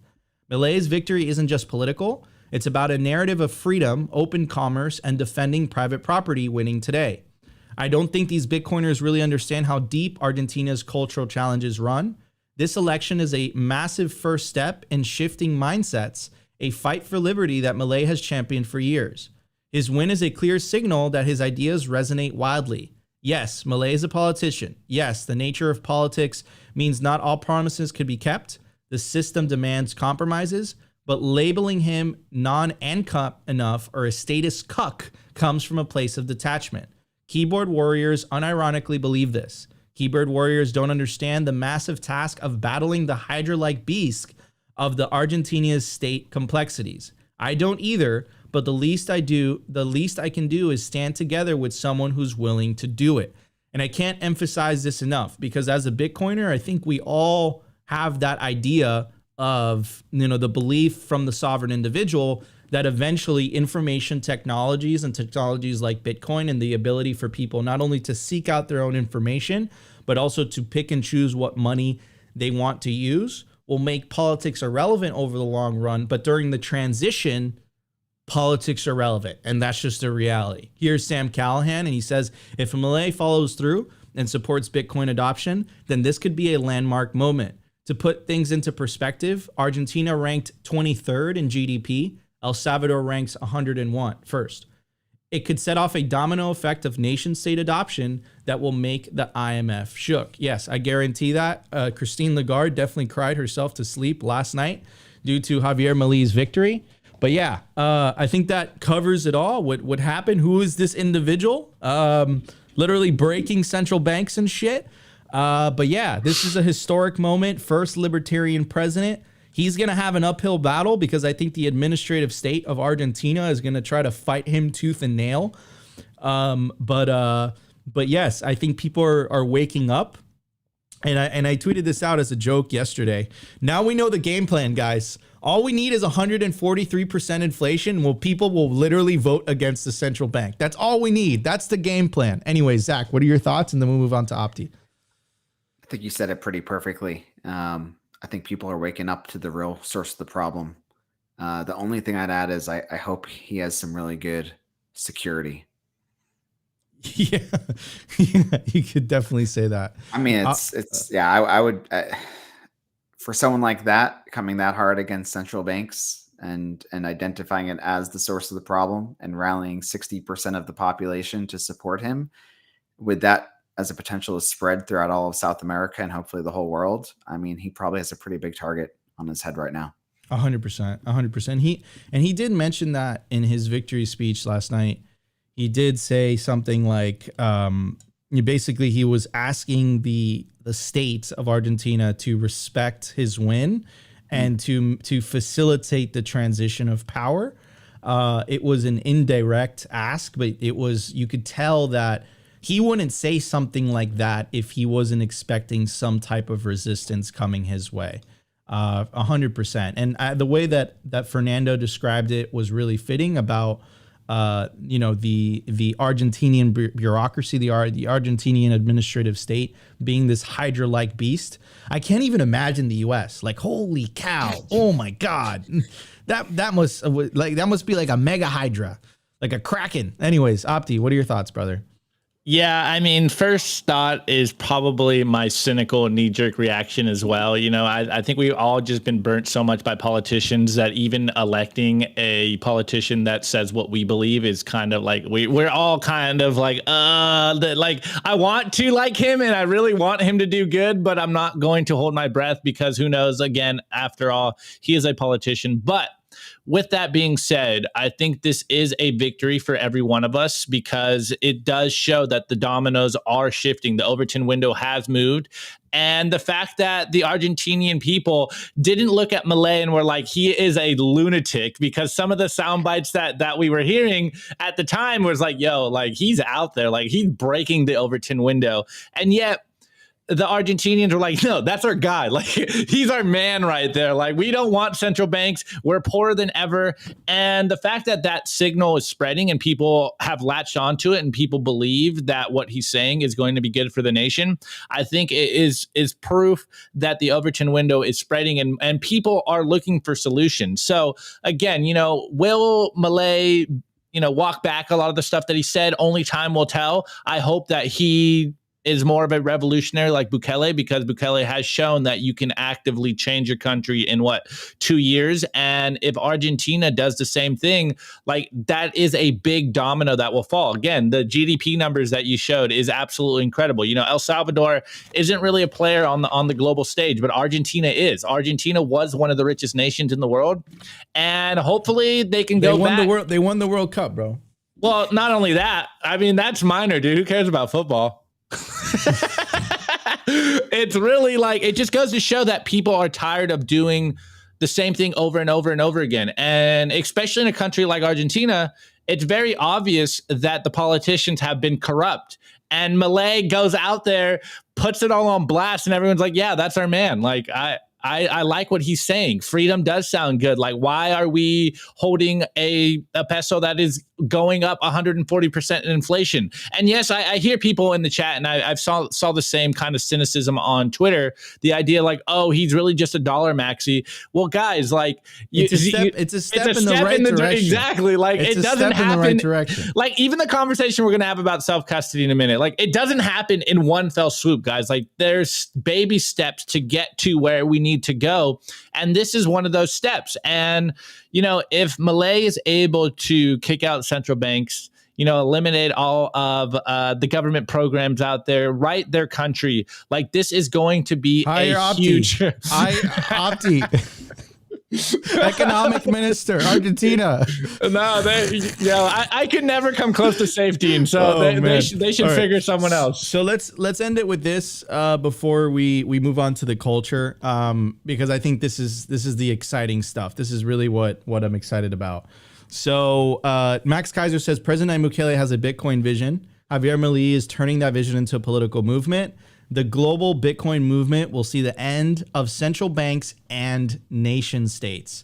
Milei's victory isn't just political. It's about a narrative of freedom, open commerce, and defending private property winning today. I don't think these Bitcoiners really understand how deep Argentina's cultural challenges run. This election is a massive first step in shifting mindsets, a fight for liberty that Milei has championed for years. His win is a clear signal that his ideas resonate wildly. Yes, Milei is a politician. Yes, the nature of politics means not all promises could be kept. The system demands compromises, but labeling him non-ANCUP enough or a status cuck comes from a place of detachment. Keyboard warriors unironically believe this. Keyboard warriors don't understand the massive task of battling the Hydra-like beast of the Argentina's state complexities. I don't either, but the least I can do is stand together with someone who's willing to do it. And I can't emphasize this enough, because as a Bitcoiner, I think we all have that idea of, the belief from the sovereign individual that eventually information technologies and technologies like Bitcoin and the ability for people not only to seek out their own information, but also to pick and choose what money they want to use will make politics irrelevant over the long run. But during the transition, politics are relevant. And that's just a reality. Here's Sam Callahan, and he says, if Milei follows through and supports Bitcoin adoption, then this could be a landmark moment. To put things into perspective, Argentina ranked 23rd in GDP. El Salvador ranks 101st. It could set off a domino effect of nation state adoption that will make the IMF shook. Yes, I guarantee that. Christine Lagarde definitely cried herself to sleep last night due to Javier Milei's victory. But yeah, I think that covers it all. What happened? Who is this individual? Literally breaking central banks and shit. But yeah, this is a historic moment. First libertarian president. he's going to have an uphill battle because I think the administrative state of Argentina is going to try to fight him tooth and nail. But yes, I think people are waking up. And I tweeted this out as a joke yesterday. Now we know the game plan, guys. All we need is 143% inflation. Well, people will literally vote against the central bank. That's all we need. That's the game plan. Anyway, Zach, what are your thoughts? And then we'll move on to Opti. I think you said it pretty perfectly. I think people are waking up to the real source of the problem. The only thing I'd add is I hope he has some really good security. Yeah, you could definitely say that. I mean, I would, for someone like that coming that hard against central banks and identifying it as the source of the problem and rallying 60% of the population to support him, with that as a potential to spread throughout all of South America and hopefully the whole world. I mean, he probably has a pretty big target on his head right now. 100%. He did mention that in his victory speech last night. He did say something like, basically he was asking the state of Argentina to respect his win and to facilitate the transition of power. It was an indirect ask, but you could tell that he wouldn't say something like that if he wasn't expecting some type of resistance coming his way. 100%. And the way that Fernando described it was really fitting about the Argentinian bureaucracy, the Argentinian administrative state being this Hydra-like beast. I can't even imagine the U.S. Like, holy cow! Oh my God, that must be like a mega Hydra, like a Kraken. Anyways, Opti, what are your thoughts, brother? Yeah, I mean, first thought is probably my cynical knee-jerk reaction as well. I think we've all just been burnt so much by politicians that even electing a politician that says what we believe is kind of like we're all kind of like, I want to like him and I really want him to do good, but I'm not going to hold my breath because who knows? Again, after all, he is a politician. But with that being said, I think this is a victory for every one of us because it does show that the dominoes are shifting. The Overton window has moved. And the fact that the Argentinian people didn't look at Milei and were like, he is a lunatic, because some of the sound bites that we were hearing at the time was like, yo, like he's out there, like he's breaking the Overton window. And yet the Argentinians were like, no, that's our guy. Like, he's our man right there. Like, we don't want central banks. We're poorer than ever. And the fact that that signal is spreading and people have latched onto it and people believe that what he's saying is going to be good for the nation, I think it is proof that the Overton window is spreading and people are looking for solutions. So again, will Milei, walk back a lot of the stuff that he said? Only time will tell. I hope that he is more of a revolutionary like Bukele, because Bukele has shown that you can actively change your country in 2 years. And if Argentina does the same thing, like that is a big domino that will fall. Again, the GDP numbers that you showed is absolutely incredible. El Salvador isn't really a player on the global stage, but Argentina is. Argentina was one of the richest nations in the world, and hopefully they can go back. They won the World Cup, bro. Well, not only that, I mean, that's minor, dude. Who cares about football? It's really like, it just goes to show that people are tired of doing the same thing over and over and over again. And especially in a country like Argentina, it's very obvious that the politicians have been corrupt. And Milei goes out there, puts it all on blast, and everyone's like, yeah, that's our man. Like, I like what he's saying. Freedom does sound good. Like, why are we holding a peso that is going up 140% in inflation? And yes, I hear people in the chat, and I saw the same kind of cynicism on Twitter. The idea like, oh, he's really just a dollar maxi. Well, guys, like, it's a step in the right direction. Exactly. Like, it doesn't happen. In the right direction. Like, even the conversation we're going to have about self-custody in a minute, like, it doesn't happen in one fell swoop, guys. Like, there's baby steps to get to where we need to go. And this is one of those steps. And, if Milei is able to kick out central banks, eliminate all of the government programs out there, right their country, like this is going to be Higher a Opti. huge... Opti. Economic Minister, Argentina. No, I could never come close to safety, so they should figure someone else. So let's end it with this before we move on to the culture, because I think this is the exciting stuff. This is really what I'm excited about. So Max Kaiser says President Bukele has a Bitcoin vision. Javier Milei is turning that vision into a political movement. The global Bitcoin movement will see the end of central banks and nation states.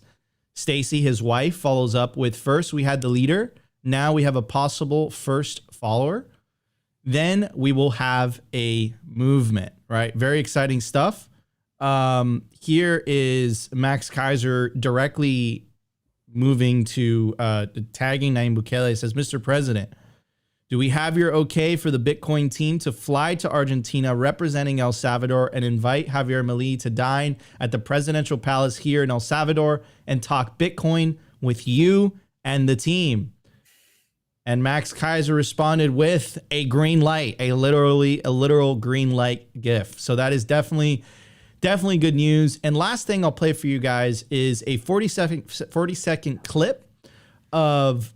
Stacy, his wife, follows up with, first we had the leader. Now we have a possible first follower. Then we will have a movement, right? Very exciting stuff. Here is Max Kaiser directly moving to tagging Nayib Bukele. It says, Mr. President, do we have your okay for the Bitcoin team to fly to Argentina representing El Salvador and invite Javier Milei to dine at the presidential palace here in El Salvador and talk Bitcoin with you and the team? And Max Kaiser responded with a green light, a literal green light gif. So that is definitely good news. And last thing I'll play for you guys is a 40-second clip of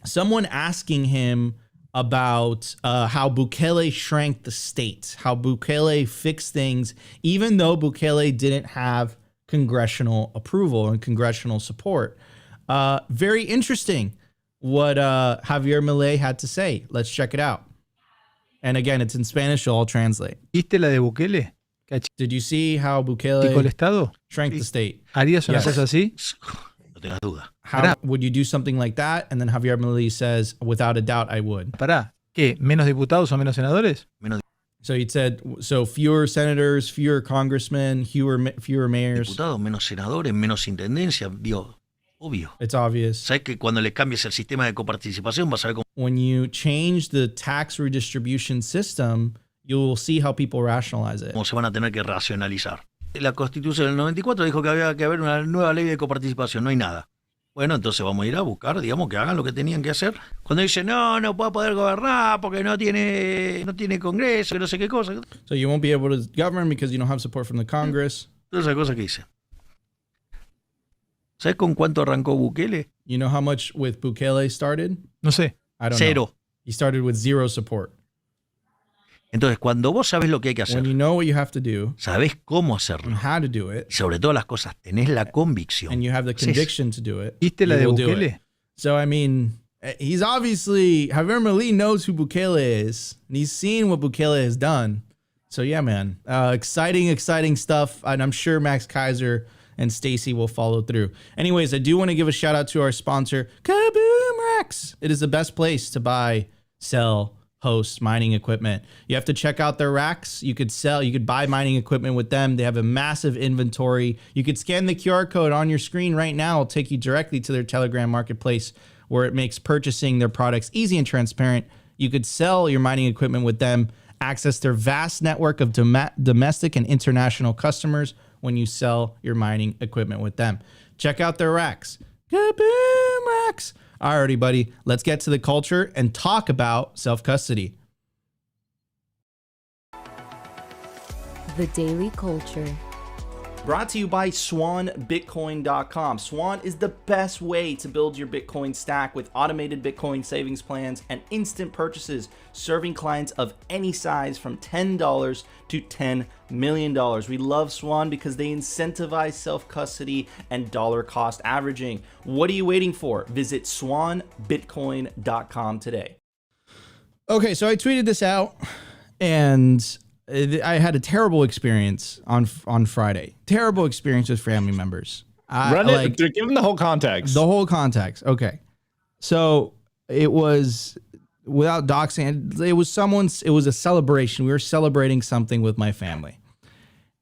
someone asking him about how Bukele shrank the state, how Bukele fixed things, even though Bukele didn't have congressional approval and congressional support. Very interesting what Javier Milei had to say. Let's check it out. And again, it's in Spanish, so I'll translate. ¿Viste la de Bukele? Did you see how Bukele el Estado? shrank the state? ¿Harías una cosa así? No tengas duda. How would you do something like that? And then Javier Milei says, without a doubt, I would. Pará, ¿qué? ¿Menos diputados o menos senadores? So he said, so fewer senators, fewer congressmen, fewer mayors. Diputados, menos senadores, menos intendencia, digo, obvio. It's obvious. Sabes que cuando le cambies el sistema de coparticipación vas a ver cómo. When you change the tax redistribution system, you'll see how people rationalize it. Cómo se van a tener que racionalizar. La Constitución del 94 dijo que había que haber una nueva ley de coparticipación, no hay nada. Bueno, entonces vamos a ir a buscar, digamos, que hagan lo que tenían que hacer. Cuando dicen, no puede poder gobernar porque no tiene Congreso, que no sé qué cosa. So you won't be able to govern because you don't have support from the Congress. Todas esas cosas que dice. ¿Sabes con cuánto arrancó Bukele? You know how much with Bukele started? No sé. I don't Cero. know. He started with zero support. Entonces, cuando vos sabés lo que hay que hacer, when you know what you have to do, sabés cómo hacerlo, and how to do it, y sobre todas las cosas, tenés la convicción. and you have the conviction to do it, ¿Viste la de will do Bukele? it. So, I mean, he's obviously, Javier Milei knows who Bukele is, and he's seen what Bukele has done. So, yeah, man, exciting stuff. And I'm sure Max Kaiser and Stacy will follow through. Anyways, I do want to give a shout out to our sponsor, Kaboom Rex. It is the best place to buy, sell, host mining equipment. You have to check out their racks. You could buy mining equipment with them. They have a massive inventory. You could scan the QR code on your screen right now. It'll take you directly to their Telegram marketplace where it makes purchasing their products easy and transparent. You could sell your mining equipment with them, access their vast network of domestic and international customers when you sell your mining equipment with them. Check out their racks. Kaboom racks. Alrighty, buddy. Let's get to the culture and talk about self-custody. The Daily Culture. Brought to you by SwanBitcoin.com. Swan is the best way to build your Bitcoin stack with automated Bitcoin savings plans and instant purchases, serving clients of any size from $10 to $10 million. We love Swan because they incentivize self-custody and dollar cost averaging. What are you waiting for? Visit SwanBitcoin.com today. Okay, so I tweeted this out and I had a terrible experience on Friday. Terrible experience with family members. Give them the whole context. The whole context. Okay. So it was, without doxing, it was a celebration. We were celebrating something with my family.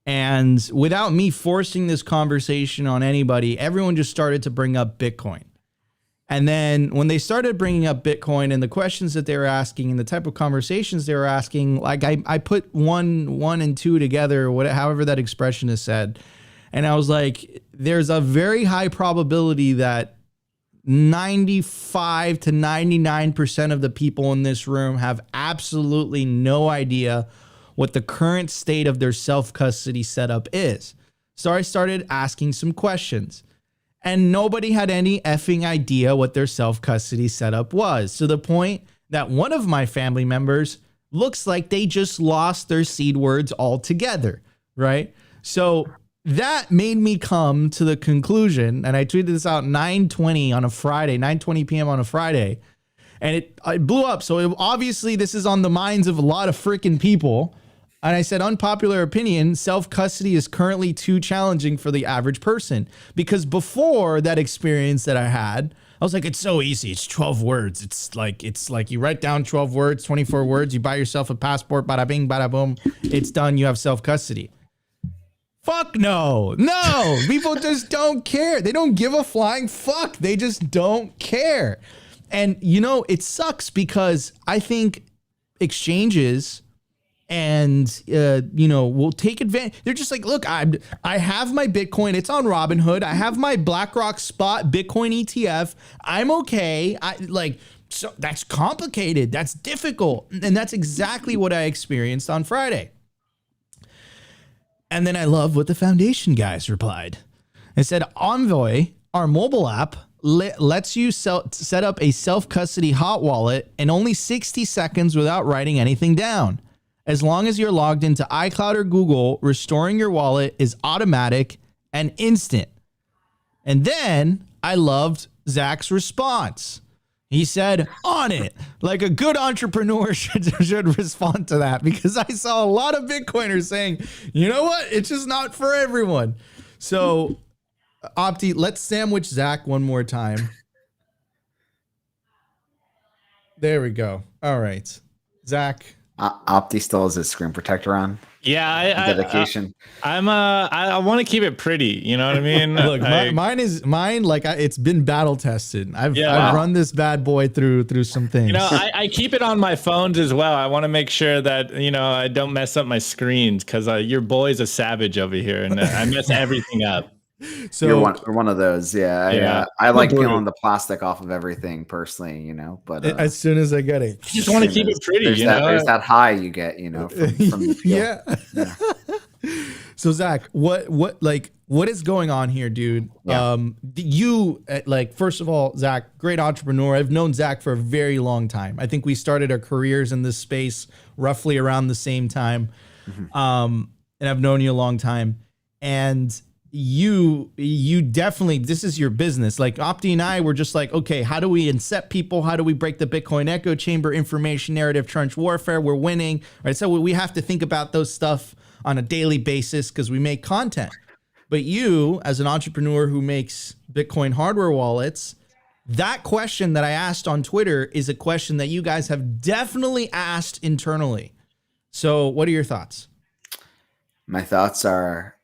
And without me forcing this conversation on anybody, everyone just started to bring up Bitcoin. And then when they started bringing up Bitcoin and the questions that they were asking and the type of conversations they were asking, like I put one and two together, however that expression is said. And I was like, there's a very high probability that 95 to 99% of the people in this room have absolutely no idea what the current state of their self-custody setup is. So I started asking some questions. And nobody had any effing idea what their self-custody setup was, to the point that one of my family members looks like they just lost their seed words altogether, right? So that made me come to the conclusion, and I tweeted this out 9:20 on a Friday, 9:20 p.m. on a Friday, and it blew up. So obviously this is on the minds of a lot of freaking people. And I said, unpopular opinion, self-custody is currently too challenging for the average person. Because before that experience that I had, I was like, it's so easy. It's 12 words. It's like you write down 12 words, 24 words. You buy yourself a passport, bada bing, bada boom. It's done. You have self-custody. Fuck no. No. People just don't care. They don't give a flying fuck. They just don't care. And, you know, it sucks because I think exchanges and, you know, will take advantage. They're just like, look, I have my Bitcoin. It's on Robinhood. I have my BlackRock spot Bitcoin ETF. I'm okay. So that's complicated. That's difficult. And that's exactly what I experienced on Friday. And then I love what the foundation guys replied. They said, Envoy, our mobile app, lets you set up a self-custody hot wallet in only 60 seconds without writing anything down. As long as you're logged into iCloud or Google, restoring your wallet is automatic and instant. And then I loved Zach's response. He said, on it. Like a good entrepreneur should respond to that, because I saw a lot of Bitcoiners saying, you know what? It's just not for everyone. So, Opti, let's sandwich Zach one more time. There we go. All right. Zach. Opti still has his screen protector on. Yeah, dedication. I want to keep it pretty. You know what I mean? Look, mine. Like it's been battle tested. I've run this bad boy through some things. You know, I keep it on my phones as well. I want to make sure that, you know, I don't mess up my screens, because your boy's a savage over here and I mess everything up. So you're one of those, yeah. I like peeling the plastic off of everything personally, you know. But as soon as I get it, I just want to keep it pretty. There's that high you get, you know. From the yeah. So Zach, what is going on here, dude? Yeah. You first of all, Zach, great entrepreneur. I've known Zach for a very long time. I think we started our careers in this space roughly around the same time. And I've known you a long time, and you definitely, this is your business. Like Opti and I were just like, okay, how do we incept people? How do we break the Bitcoin echo chamber, information narrative, trench warfare? We're winning, right? So we have to think about those stuff on a daily basis because we make content. But you, as an entrepreneur who makes Bitcoin hardware wallets, that question that I asked on Twitter is a question that you guys have definitely asked internally. So what are your thoughts? My thoughts are,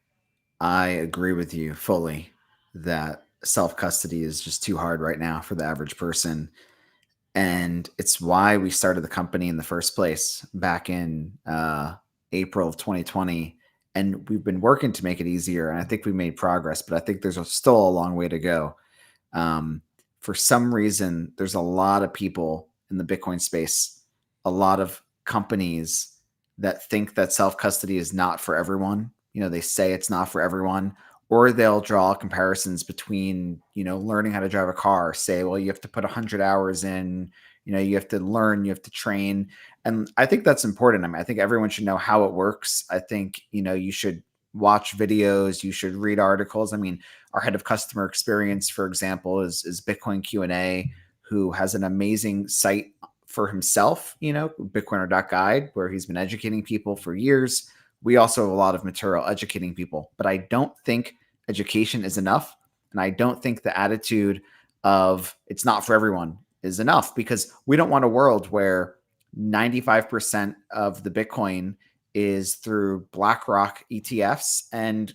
I agree with you fully that self-custody is just too hard right now for the average person. And it's why we started the company in the first place back in April of 2020. And we've been working to make it easier. And I think we made progress, but I think there's still a long way to go. For some reason, there's a lot of people in the Bitcoin space, a lot of companies that think that self-custody is not for everyone. You know, they say it's not for everyone, or they'll draw comparisons between, you know, learning how to drive a car, say, well, you have to put 100 hours in, you know, you have to learn, you have to train. And I think that's important. I mean, I think everyone should know how it works. I think, you know, you should watch videos, you should read articles. I mean, our head of customer experience, for example, is Bitcoin Q&A, who has an amazing site for himself, you know, bitcoiner.guide, where he's been educating people for years. We also have a lot of material educating people, but I don't think education is enough. And I don't think the attitude of it's not for everyone is enough, because we don't want a world where 95% of the Bitcoin is through BlackRock ETFs and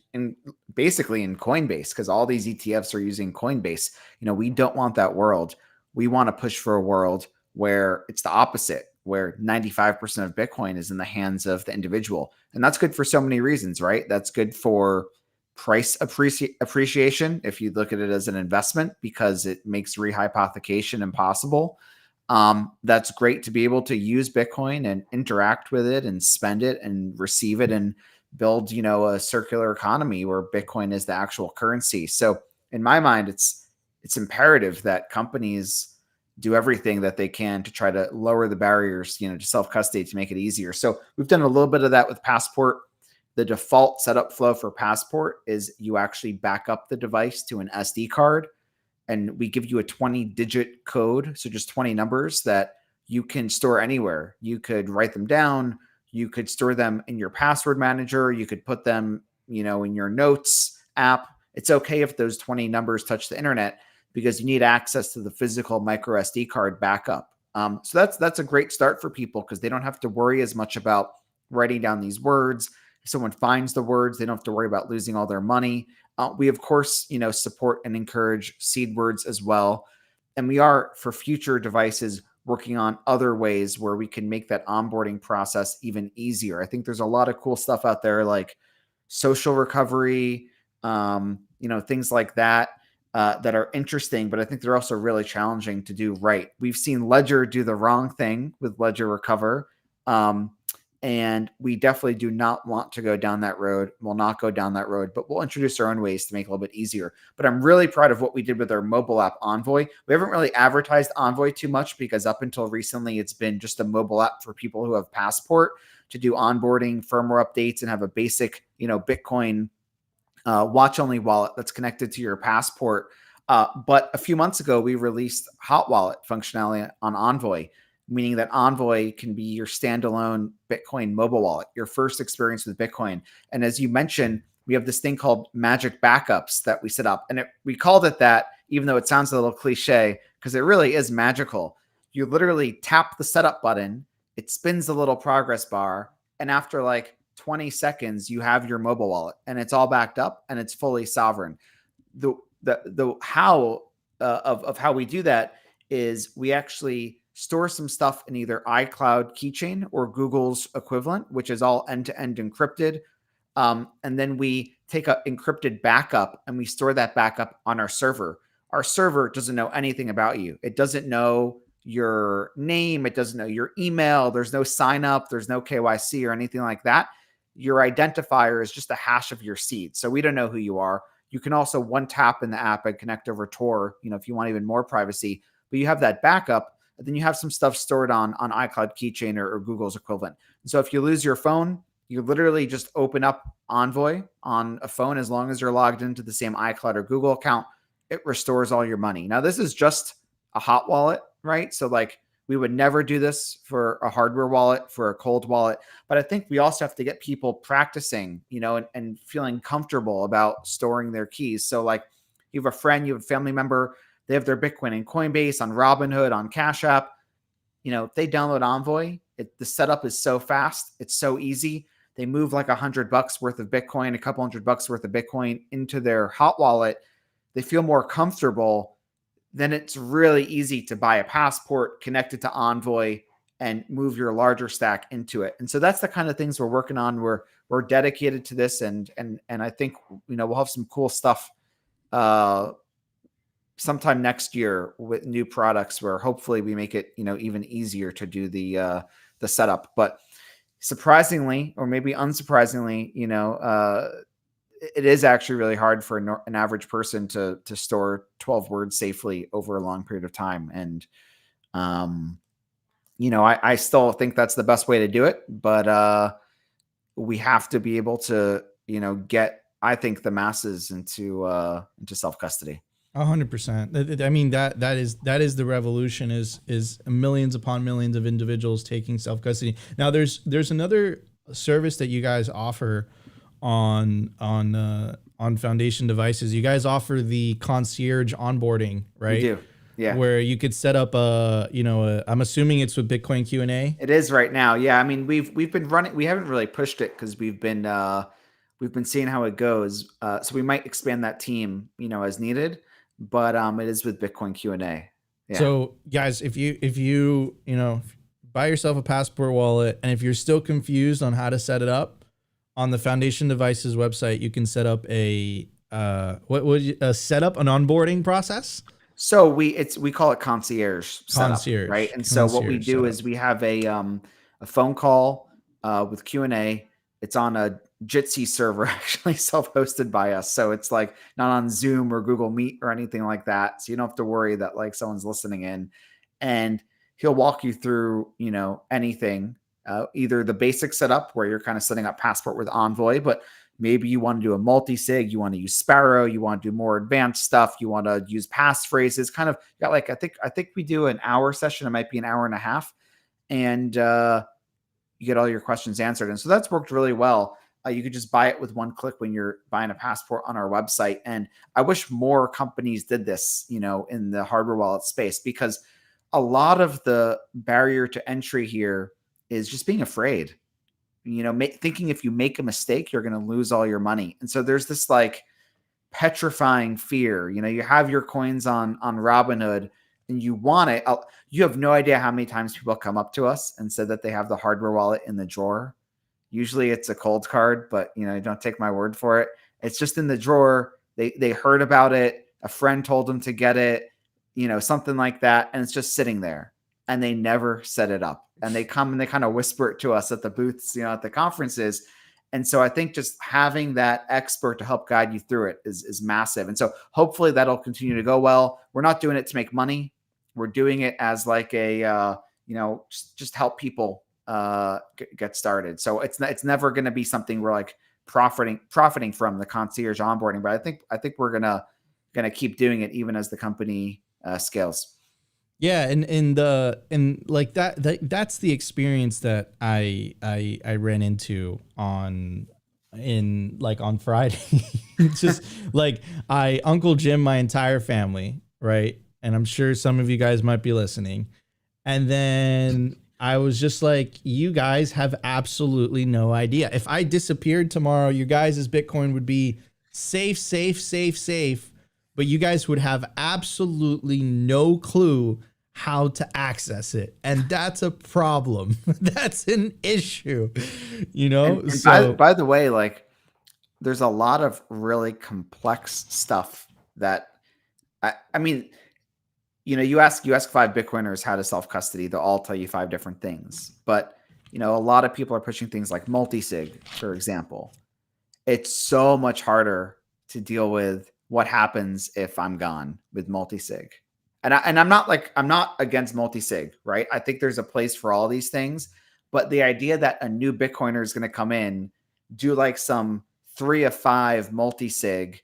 basically in Coinbase, because all these ETFs are using Coinbase. You know, we don't want that world. We want to push for a world where it's the opposite, where 95% of Bitcoin is in the hands of the individual. And that's good for so many reasons, right? That's good for price appreciation, if you look at it as an investment, because it makes rehypothecation impossible. That's great to be able to use Bitcoin and interact with it and spend it and receive it in build, a circular economy where Bitcoin is the actual currency. So in my mind, it's imperative that companies do everything that they can to try to lower the barriers, to self-custody to make it easier. So we've done a little bit of that with Passport. The default setup flow for Passport is you actually back up the device to an SD card, and we give you a 20-digit code, so just 20 numbers that you can store anywhere. You could write them down. You could store them in your password manager. You could put them, in your notes app. It's okay if those 20 numbers touch the internet, because you need access to the physical micro SD card backup. So that's a great start for people, because they don't have to worry as much about writing down these words. If someone finds the words, they don't have to worry about losing all their money. We, of course, support and encourage seed words as well. And we are, for future devices, working on other ways where we can make that onboarding process even easier. I think there's a lot of cool stuff out there, like social recovery, things like that. That are interesting, but I think they're also really challenging to do right. We've seen Ledger do the wrong thing with Ledger Recover, and we definitely do not want to go down that road. We'll not go down that road, but we'll introduce our own ways to make it a little bit easier. But I'm really proud of what we did with our mobile app Envoy. We haven't really advertised Envoy too much, because up until recently, it's been just a mobile app for people who have Passport to do onboarding, firmware updates, and have a basic, Bitcoin watch-only wallet that's connected to your Passport. But a few months ago, we released hot wallet functionality on Envoy, meaning that Envoy can be your standalone Bitcoin mobile wallet, your first experience with Bitcoin. And as you mentioned, we have this thing called Magic Backups that we set up. And we called it that, even though it sounds a little cliche, because it really is magical. You literally tap the setup button, it spins a little progress bar, and after like 20 seconds, you have your mobile wallet, and it's all backed up and it's fully sovereign. The how of how we do that is we actually store some stuff in either iCloud Keychain or Google's equivalent, which is all end-to-end encrypted. And then we take an encrypted backup and we store that backup on our server. Our server doesn't know anything about you. It doesn't know your name. It doesn't know your email. There's no sign up. There's no KYC or anything like that. Your identifier is just a hash of your seed. So we don't know who you are. You can also one tap in the app and connect over Tor, if you want even more privacy, but you have that backup. And then you have some stuff stored on iCloud Keychain or Google's equivalent. And so if you lose your phone, you literally just open up Envoy on a phone. As long as you're logged into the same iCloud or Google account, it restores all your money. Now, this is just a hot wallet, right? So like, we would never do this for a hardware wallet, for a cold wallet. But I think we also have to get people practicing, and feeling comfortable about storing their keys. So like, you have a friend, you have a family member, they have their Bitcoin in Coinbase, on Robinhood, on Cash App. If they download Envoy, the setup is so fast. It's so easy. They move like $100 worth of Bitcoin, a couple $100 worth of Bitcoin into their hot wallet. They feel more comfortable. Then it's really easy to buy a Passport, connect it to Envoy, and move your larger stack into it. And so that's the kind of things we're working on. We're dedicated to this, and I think we'll have some cool stuff sometime next year with new products where hopefully we make it even easier to do the setup. But surprisingly, or maybe unsurprisingly, it is actually really hard for an average person to store 12 words safely over a long period of time. And, I still think that's the best way to do it, but we have to be able to, get, I think, the masses into self-custody. 100%. I mean, that is the revolution, is millions upon millions of individuals taking self-custody. Now there's another service that you guys offer on Foundation devices. You guys offer the concierge onboarding, right? We do. Yeah. Where you could set up I'm assuming it's with Bitcoin Q&A. It is right now. Yeah. I mean, we've been running, we haven't really pushed it because we've been seeing how it goes. So we might expand that team, as needed, but it is with Bitcoin Q&A. Yeah. So guys, if you buy yourself a Passport wallet, and if you're still confused on how to set it up, on the Foundation Devices website, you can set up a set up an onboarding process. So we call it concierge setup, right? And so what we do is we have a phone call with Q&A. It's on a Jitsi server actually self-hosted by us. So it's like not on Zoom or Google Meet or anything like that. So you don't have to worry that like someone's listening in, and he'll walk you through, anything, either the basic setup where you're kind of setting up Passport with Envoy, but maybe you want to do a multi-sig, you want to use Sparrow, you want to do more advanced stuff, you want to use passphrases, kind of got like, I think we do an hour session. It might be an hour and a half, and you get all your questions answered. And so that's worked really well. You could just buy it with one click when you're buying a Passport on our website. And I wish more companies did this, in the hardware wallet space, because a lot of the barrier to entry here is just being afraid, thinking if you make a mistake, you're going to lose all your money. And so there's this like petrifying fear. You have your coins on Robinhood and you want it. You have no idea how many times people come up to us and said that they have the hardware wallet in the drawer. Usually it's a cold card, but don't take my word for it. It's just in the drawer. They heard about it. A friend told them to get it, something like that. And it's just sitting there, and they never set it up. And they come and they kind of whisper it to us at the booths, at the conferences. And so I think just having that expert to help guide you through it is massive. And so hopefully that'll continue to go well. We're not doing it to make money. We're doing it as like a, just help people get started. So it's never going to be something we're like profiting from the concierge onboarding, but I think we're gonna keep doing it even as the company scales. Yeah, and like that's the experience that I ran into on Friday. It's just like Uncle Jim my entire family, right? And I'm sure some of you guys might be listening. And then I was just like, you guys have absolutely no idea. If I disappeared tomorrow, you guys' Bitcoin would be safe, but you guys would have absolutely no clue how to access it. And that's a problem. That's an issue, And so by the way, like there's a lot of really complex stuff that I mean, you ask 5 Bitcoiners how to self-custody, they'll all tell you 5 different things. But, a lot of people are pushing things like multi-sig, for example. It's so much harder to deal with what happens if I'm gone with multi-sig. And I'm not against multi-sig, right? I think there's a place for all these things. But the idea that a new Bitcoiner is going to come in, do like some 3 of 5 multi-sig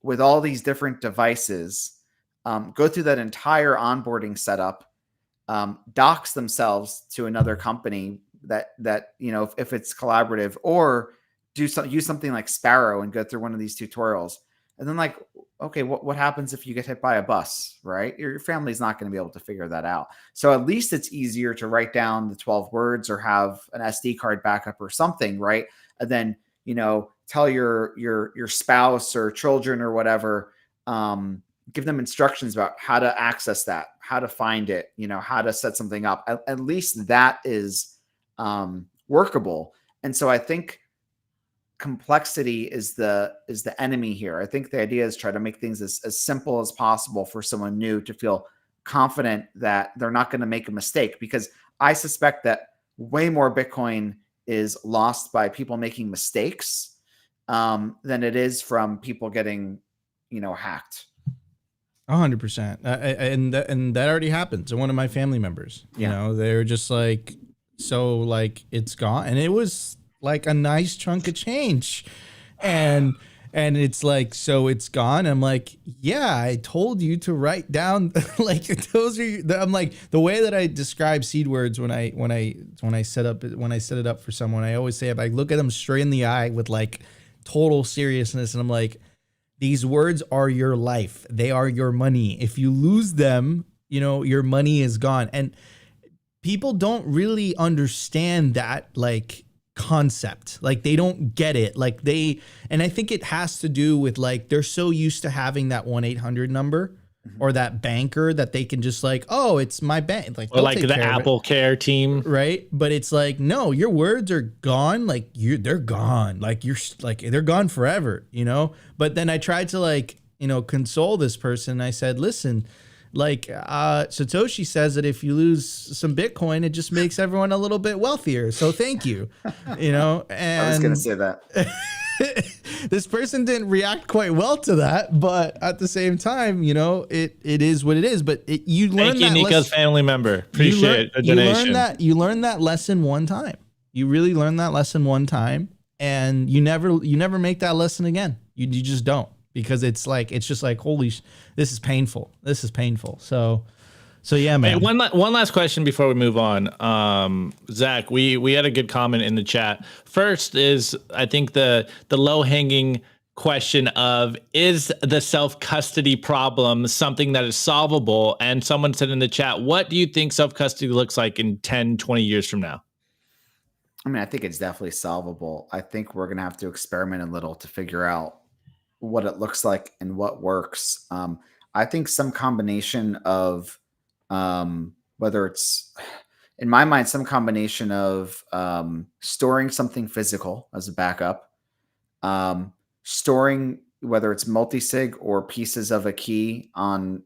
with all these different devices, go through that entire onboarding setup, dox themselves to another company that if it's collaborative, or use something like Sparrow and go through one of these tutorials, and then like, okay, what happens if you get hit by a bus, right? Your family's not going to be able to figure that out. So at least it's easier to write down the 12 words or have an SD card backup or something, right? And then tell your spouse or children or whatever. Give them instructions about how to access that, how to find it, how to set something up. At least that is workable. And so I think complexity is the enemy here. I think the idea is try to make things as simple as possible for someone new to feel confident that they're not going to make a mistake, because I suspect that way more Bitcoin is lost by people making mistakes than it is from people getting, hacked. 100%. And that already happened to one of my family members. They were just like, so like it's gone, and it was like a nice chunk of change, and it's like, so it's gone. I'm like, yeah, I told you to write down like those are. I'm like, the way that I describe seed words when I set it up for someone, I always say, I look at them straight in the eye with like total seriousness, and I'm like, these words are your life. They are your money. If you lose them, your money is gone. And people don't really understand that like concept. Like they don't get it. And I think it has to do with like, they're so used to having that 1-800 number or that banker that they can just like, oh, it's my bank. Like, or like the Apple Care team. Right. But it's like, no, your words are gone. Like they're gone. Like they're gone forever, But then I tried to like, console this person. I said, listen, Like Satoshi says that if you lose some Bitcoin, it just makes everyone a little bit wealthier. So thank you. You know, and I was going to say that. this person didn't react quite well to that, but at the same time, you know, it is what it is. But you learn Thank you, Nico's family member. Appreciate the donation. You learn that lesson one time. You really learn that lesson one time, and you never make that lesson again. You just don't, because it's just like, holy, this is painful. This is painful. So yeah, man. Hey, one last question before we move on. Zach, we had a good comment in the chat. First is, I think the low hanging question of, is the self-custody problem something that is solvable? And someone said in the chat, what do you think self-custody looks like in 10, 20 years from now? I mean, I think it's definitely solvable. I think we're going to have to experiment a little to figure out what it looks like and what works. I think some combination of whether it's, in my mind, some combination of storing something physical as a backup, storing whether it's multi-sig or pieces of a key on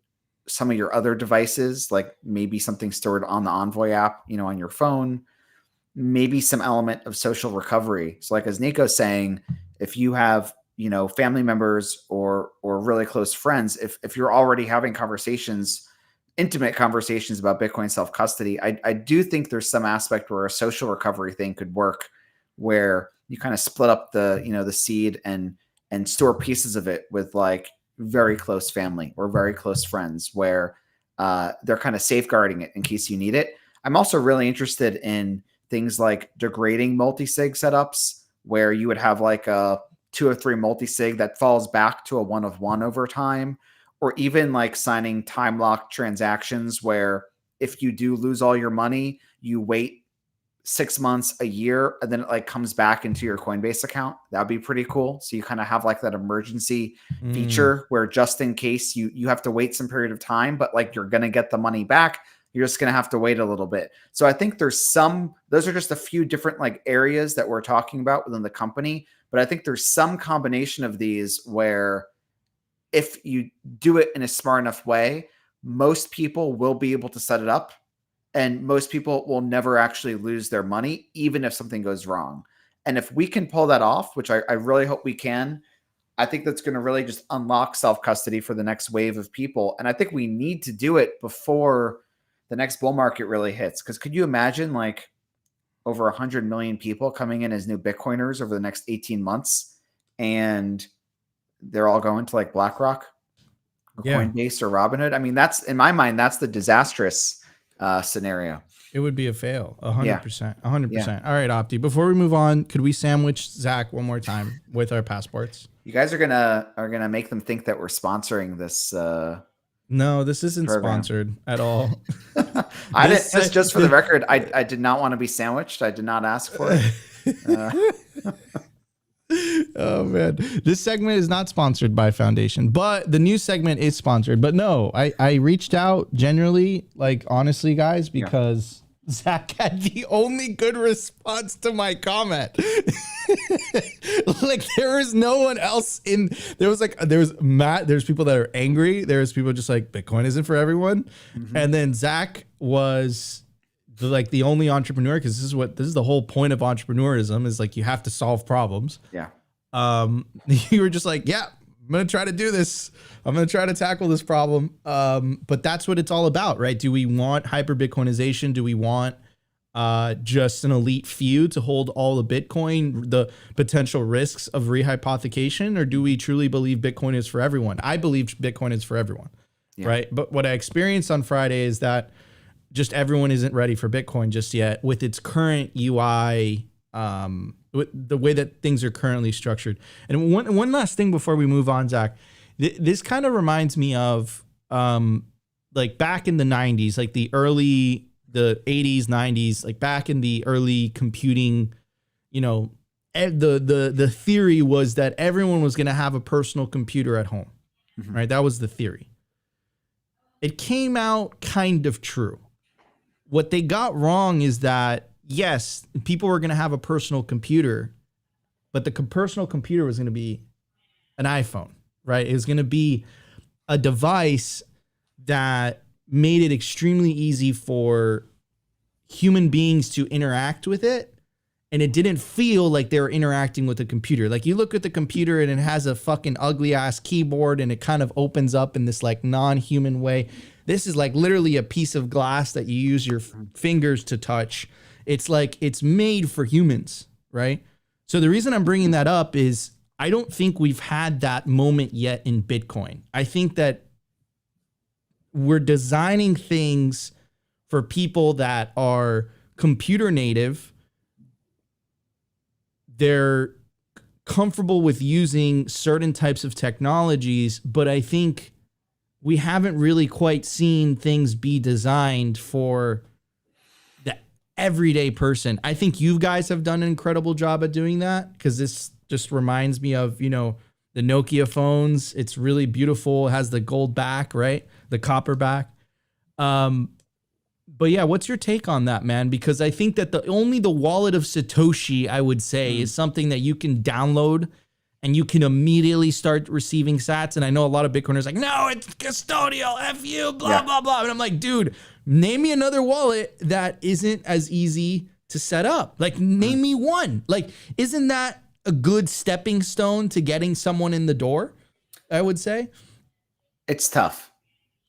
some of your other devices, like maybe something stored on the Envoy app, you know, on your phone, maybe some element of social recovery. So like, as Nico's saying, if you have, you know, family members or really close friends, if you're already having conversations, intimate conversations about Bitcoin self-custody, I do think there's some aspect where a social recovery thing could work, where you kind of split up the, you know, the seed and store pieces of it with like very close family or very close friends, where they're kind of safeguarding it in case you need it. I'm also really interested in things like degrading multi-sig setups, where you would have like a 2 or 3 multi-sig that falls back to a 1 of 1 over time, or even like signing time locked transactions where if you do lose all your money, you wait 6 months, a year, and then it like comes back into your Coinbase account. That'd be pretty cool. So you kind of have like that emergency feature where just in case you have to wait some period of time, but like you're going to get the money back, you're just going to have to wait a little bit. So I think those are just a few different like areas that we're talking about within the company. But I think there's some combination of these where if you do it in a smart enough way, most people will be able to set it up, and most people will never actually lose their money, even if something goes wrong. And if we can pull that off, which I really hope we can, I think that's going to really just unlock self-custody for the next wave of people. And I think we need to do it before the next bull market really hits. Because could you imagine like over 100 million people coming in as new Bitcoiners over the next 18 months, and they're all going to like BlackRock or Coinbase or Robinhood? I mean, that's, in my mind, that's the disastrous scenario. It would be a fail. 100%. 100%. All right, Opti, before we move on, could we sandwich Zach one more time with our passports? You guys are gonna make them think that we're sponsoring this. No, this isn't sponsored at all. I didn't. Just for the record, I did not want to be sandwiched. I did not ask for it. Oh man, this segment is not sponsored by Foundation, but the new segment is sponsored. But no, I reached out generally, like honestly, guys, because Zach had the only good response to my comment. Like there was no one else in. There's Matt. There's people that are angry. There's people just like Bitcoin isn't for everyone, and then Zach was the only entrepreneur, because this is the whole point of entrepreneurism, is like you have to solve problems. Yeah. You were just like, yeah, I'm gonna try to do this. I'm gonna try to tackle this problem. But that's what it's all about, right? Do we want hyper Bitcoinization? Do we want just an elite few to hold all the Bitcoin, the potential risks of rehypothecation, or do we truly believe Bitcoin is for everyone? I believe Bitcoin is for everyone, right? But what I experienced on Friday is that just everyone isn't ready for Bitcoin just yet with its current UI, with the way that things are currently structured. And one last thing before we move on, Zach, this kind of reminds me of like back in the 90s, like the 80s, 90s, like back in the early computing, you know, the theory was that everyone was going to have a personal computer at home, right? That was the theory. It came out kind of true. What they got wrong is that, yes, people were going to have a personal computer, but the personal computer was going to be an iPhone, right? It was going to be a device that made it extremely easy for human beings to interact with it. And it didn't feel like they were interacting with a computer. Like you look at the computer and it has a fucking ugly ass keyboard and it kind of opens up in this like non-human way. This is like literally a piece of glass that you use your fingers to touch. It's like it's made for humans, right? So the reason I'm bringing that up is I don't think we've had that moment yet in Bitcoin. I think that we're designing things for people that are computer native. They're comfortable with using certain types of technologies, but I think we haven't really quite seen things be designed for the everyday person. I think you guys have done an incredible job at doing that, because this just reminds me of, the Nokia phones. It's really beautiful. It has the gold back, right? The copper back. But yeah, what's your take on that, man? Because I think that only the wallet of Satoshi, I would say, is something that you can download and you can immediately start receiving sats. And I know a lot of Bitcoiners are like, no, it's custodial, F you, blah, blah, blah. And I'm like, dude, name me another wallet that isn't as easy to set up. Like, name me one. Like, isn't that a good stepping stone to getting someone in the door, I would say? It's tough.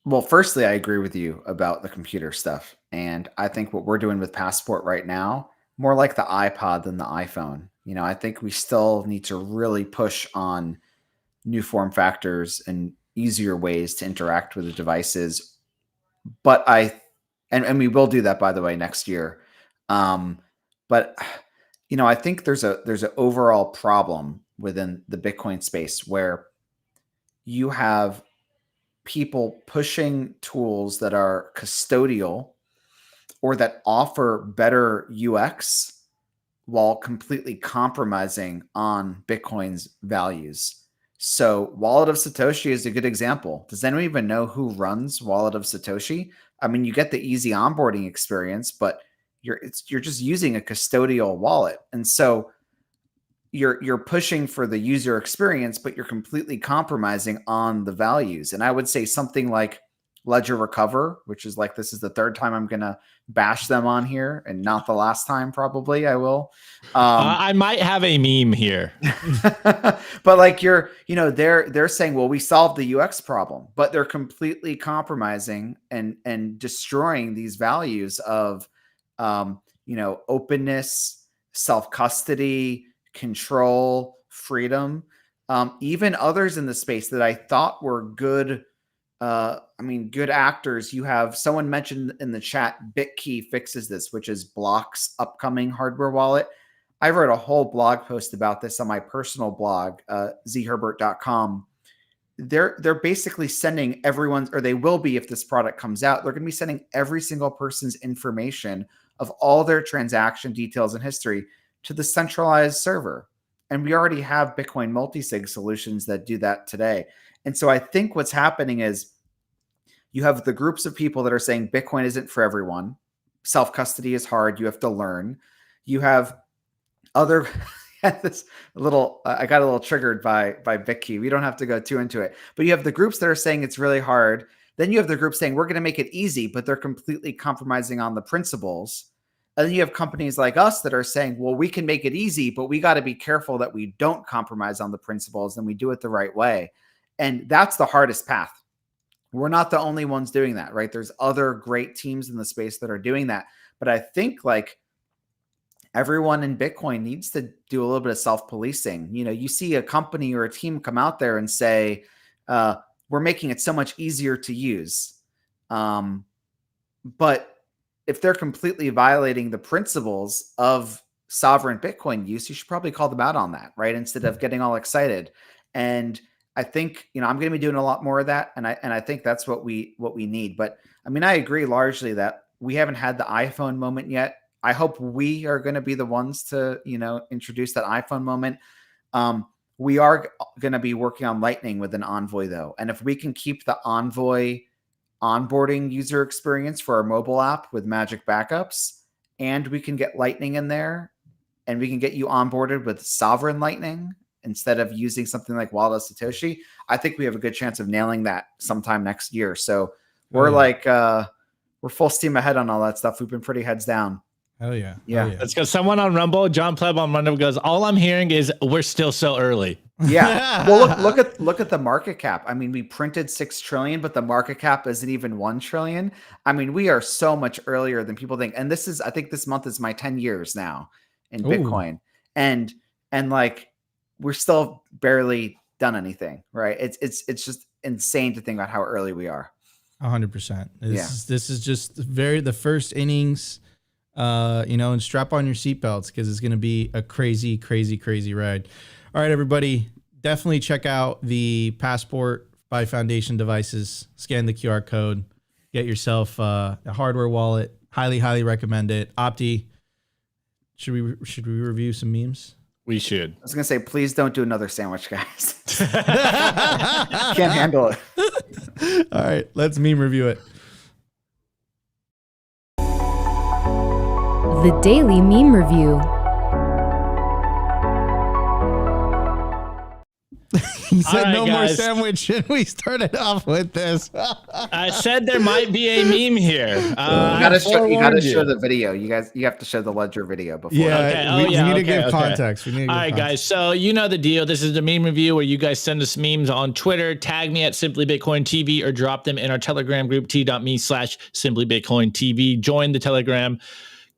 Well, firstly, I agree with you about the computer stuff. And I think what we're doing with Passport right now, more like the iPod than the iPhone. I think we still need to really push on new form factors and easier ways to interact with the devices. But and we will do that, by the way, next year. But I think there's an overall problem within the Bitcoin space where you have people pushing tools that are custodial or that offer better UX while completely compromising on Bitcoin's values. So Wallet of Satoshi is a good example. Does anyone even know who runs Wallet of Satoshi? I mean, you get the easy onboarding experience, but you're just using a custodial wallet. And so you're pushing for the user experience, but you're completely compromising on the values. And I would say something like Ledger Recover, which is like, this is the third time I'm going to bash them on here, and not the last time, probably I will. I might have a meme here. But like they're saying, well, we solved the UX problem, but they're completely compromising and destroying these values of, openness, self-custody, control, freedom. Even others in the space that I thought were good, good actors. You have someone mentioned in the chat, BitKey fixes this, which is Block's upcoming hardware wallet. I wrote a whole blog post about this on my personal blog, zherbert.com. They're basically sending everyone's, or they will be if this product comes out, they're going to be sending every single person's information of all their transaction details and history to the centralized server. And we already have Bitcoin multisig solutions that do that today. And so I think what's happening is you have the groups of people that are saying Bitcoin isn't for everyone. Self-custody is hard. You have to learn. You have other, I got a little triggered by BitKey. We don't have to go too into it, but you have the groups that are saying it's really hard. Then you have the group saying we're going to make it easy, but they're completely compromising on the principles. And then you have companies like us that are saying, well, we can make it easy, but we got to be careful that we don't compromise on the principles and we do it the right way. And that's the hardest path. We're not the only ones doing that, right? There's other great teams in the space that are doing that. But I think like everyone in Bitcoin needs to do a little bit of self-policing. You see a company or a team come out there and say, we're making it so much easier to use. But if they're completely violating the principles of sovereign Bitcoin use, you should probably call them out on that, right? Instead of getting all excited. And I think, I'm going to be doing a lot more of that. And I think that's what we need. But I agree largely that we haven't had the iPhone moment yet. I hope we are going to be the ones to, introduce that iPhone moment. We are going to be working on Lightning with an Envoy though. And if we can keep the Envoy onboarding user experience for our mobile app with magic backups, and we can get Lightning in there, and we can get you onboarded with sovereign Lightning instead of using something like Wallet of Satoshi, I think we have a good chance of nailing that sometime next year. So we're we're full steam ahead on all that stuff. We've been pretty heads down. Hell yeah. Yeah. Let's go. Someone on Rumble, John Pleb on Rumble goes, all I'm hearing is we're still so early. Yeah. Well, look at the market cap. I mean, we printed 6 trillion, but the market cap isn't even 1 trillion. I mean, we are so much earlier than people think. And I think this month is my 10 years now in Bitcoin. And like, we're still barely done anything, right? It's just insane to think about how early we are. 100%. This is just the first innings. And strap on your seatbelts because it's going to be a crazy, crazy, crazy ride. All right, everybody, definitely check out the Passport by Foundation Devices. Scan the QR code, get yourself a hardware wallet. Highly, highly recommend it. Opti, should we review some memes? We should. I was gonna say, please don't do another sandwich, guys. Can't handle it. All right, let's meme review it. The Daily Meme Review. He said right, no more guys. sandwich, and we started off with this. I said there might be a meme here. You gotta show the video. You have to show the Ledger video before. Yeah, we need to give context. We need to give All right, guys. So you know the deal. This is the meme review where you guys send us memes on Twitter, tag me at simplybitcointv, or drop them in our Telegram group, t.me/simplybitcointv. Join the Telegram.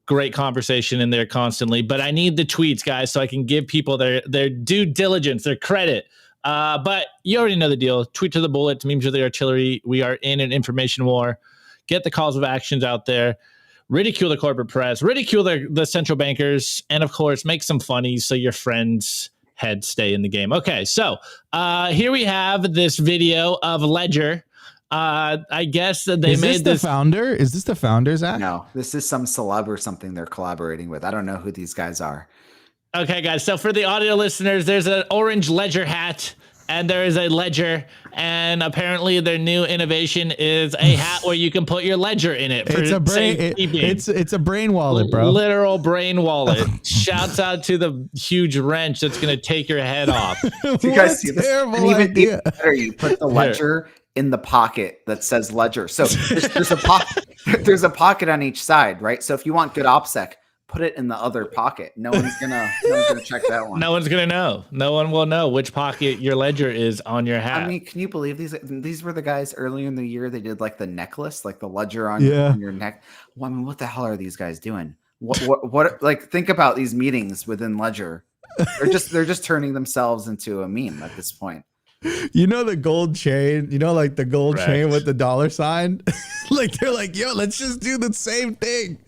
Great conversation in there constantly. But I need the tweets, guys, so I can give people their due diligence, their credit. But you already know the deal. Tweet to the bullets, memes to the artillery. We are in an information war. Get the calls of actions out there. Ridicule the corporate press. Ridicule the central bankers. And, of course, make some funnies so your friends' heads stay in the game. Okay, so here we have this video of Ledger. I guess that they made this. Founder? Is this the founder's app? No, this is some celeb or something they're collaborating with. I don't know who these guys are. Okay, guys. So for the audio listeners, there's an orange Ledger hat, and there is a ledger, and apparently their new innovation is a hat where you can put your ledger in it. It's a brain. It's a brain wallet, bro. Literal brain wallet. Shouts out to the huge wrench that's gonna take your head off. Do you guys see this? Terrible idea. Better, you put the ledger in the pocket that says Ledger. So there's a pocket. There's a pocket on each side, right? So if you want good OPSEC, put it in the other pocket. No one's gonna check that one. No one's gonna know. No one will know which pocket your ledger is on your hat. I mean, can you believe these were the guys earlier in the year? They did like the necklace, like the ledger on your neck. Well, I mean, what the hell are these guys doing? What like think about these meetings within Ledger. They're just turning themselves into a meme at this point. You know the gold chain, like the gold chain with the dollar sign? Like they're like, yo, let's just do the same thing.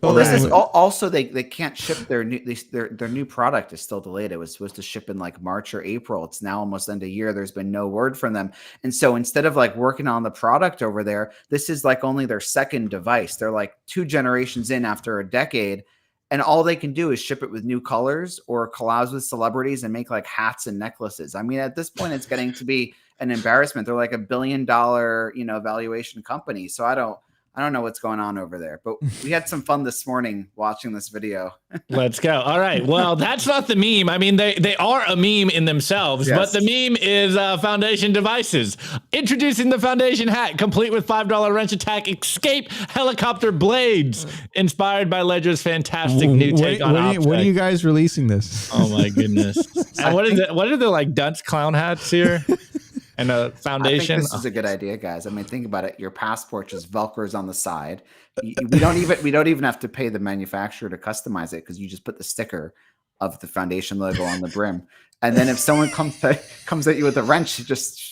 Well, this is also they can't ship their new product is still delayed. It was supposed to ship in like March or April. It's now almost end of year. There's been no word from them. And so instead of like working on the product over there, this is like only their second device. They're like 2 generations in after a decade. And all they can do is ship it with new colors or collabs with celebrities and make like hats and necklaces. I mean, at this point, it's getting to be an embarrassment. They're like $1 billion, valuation company. So I don't know what's going on over there. But we had some fun this morning watching this video. Let's go. All right. Well, that's not the meme. I mean, they are a meme in themselves, yes. But the meme is Foundation Devices. Introducing the Foundation hat, complete with $5 wrench attack, escape helicopter blades, inspired by Ledger's fantastic new take on OPSEC. When are you guys releasing this? Oh, my goodness. And what is it? What are the like dunce clown hats here? And a foundation. I think this is a good idea, guys. I mean, think about it. Your passport just velcros on the side. We don't even have to pay the manufacturer to customize it because you just put the sticker of the foundation logo on the brim. And then if someone comes at you with a wrench, you just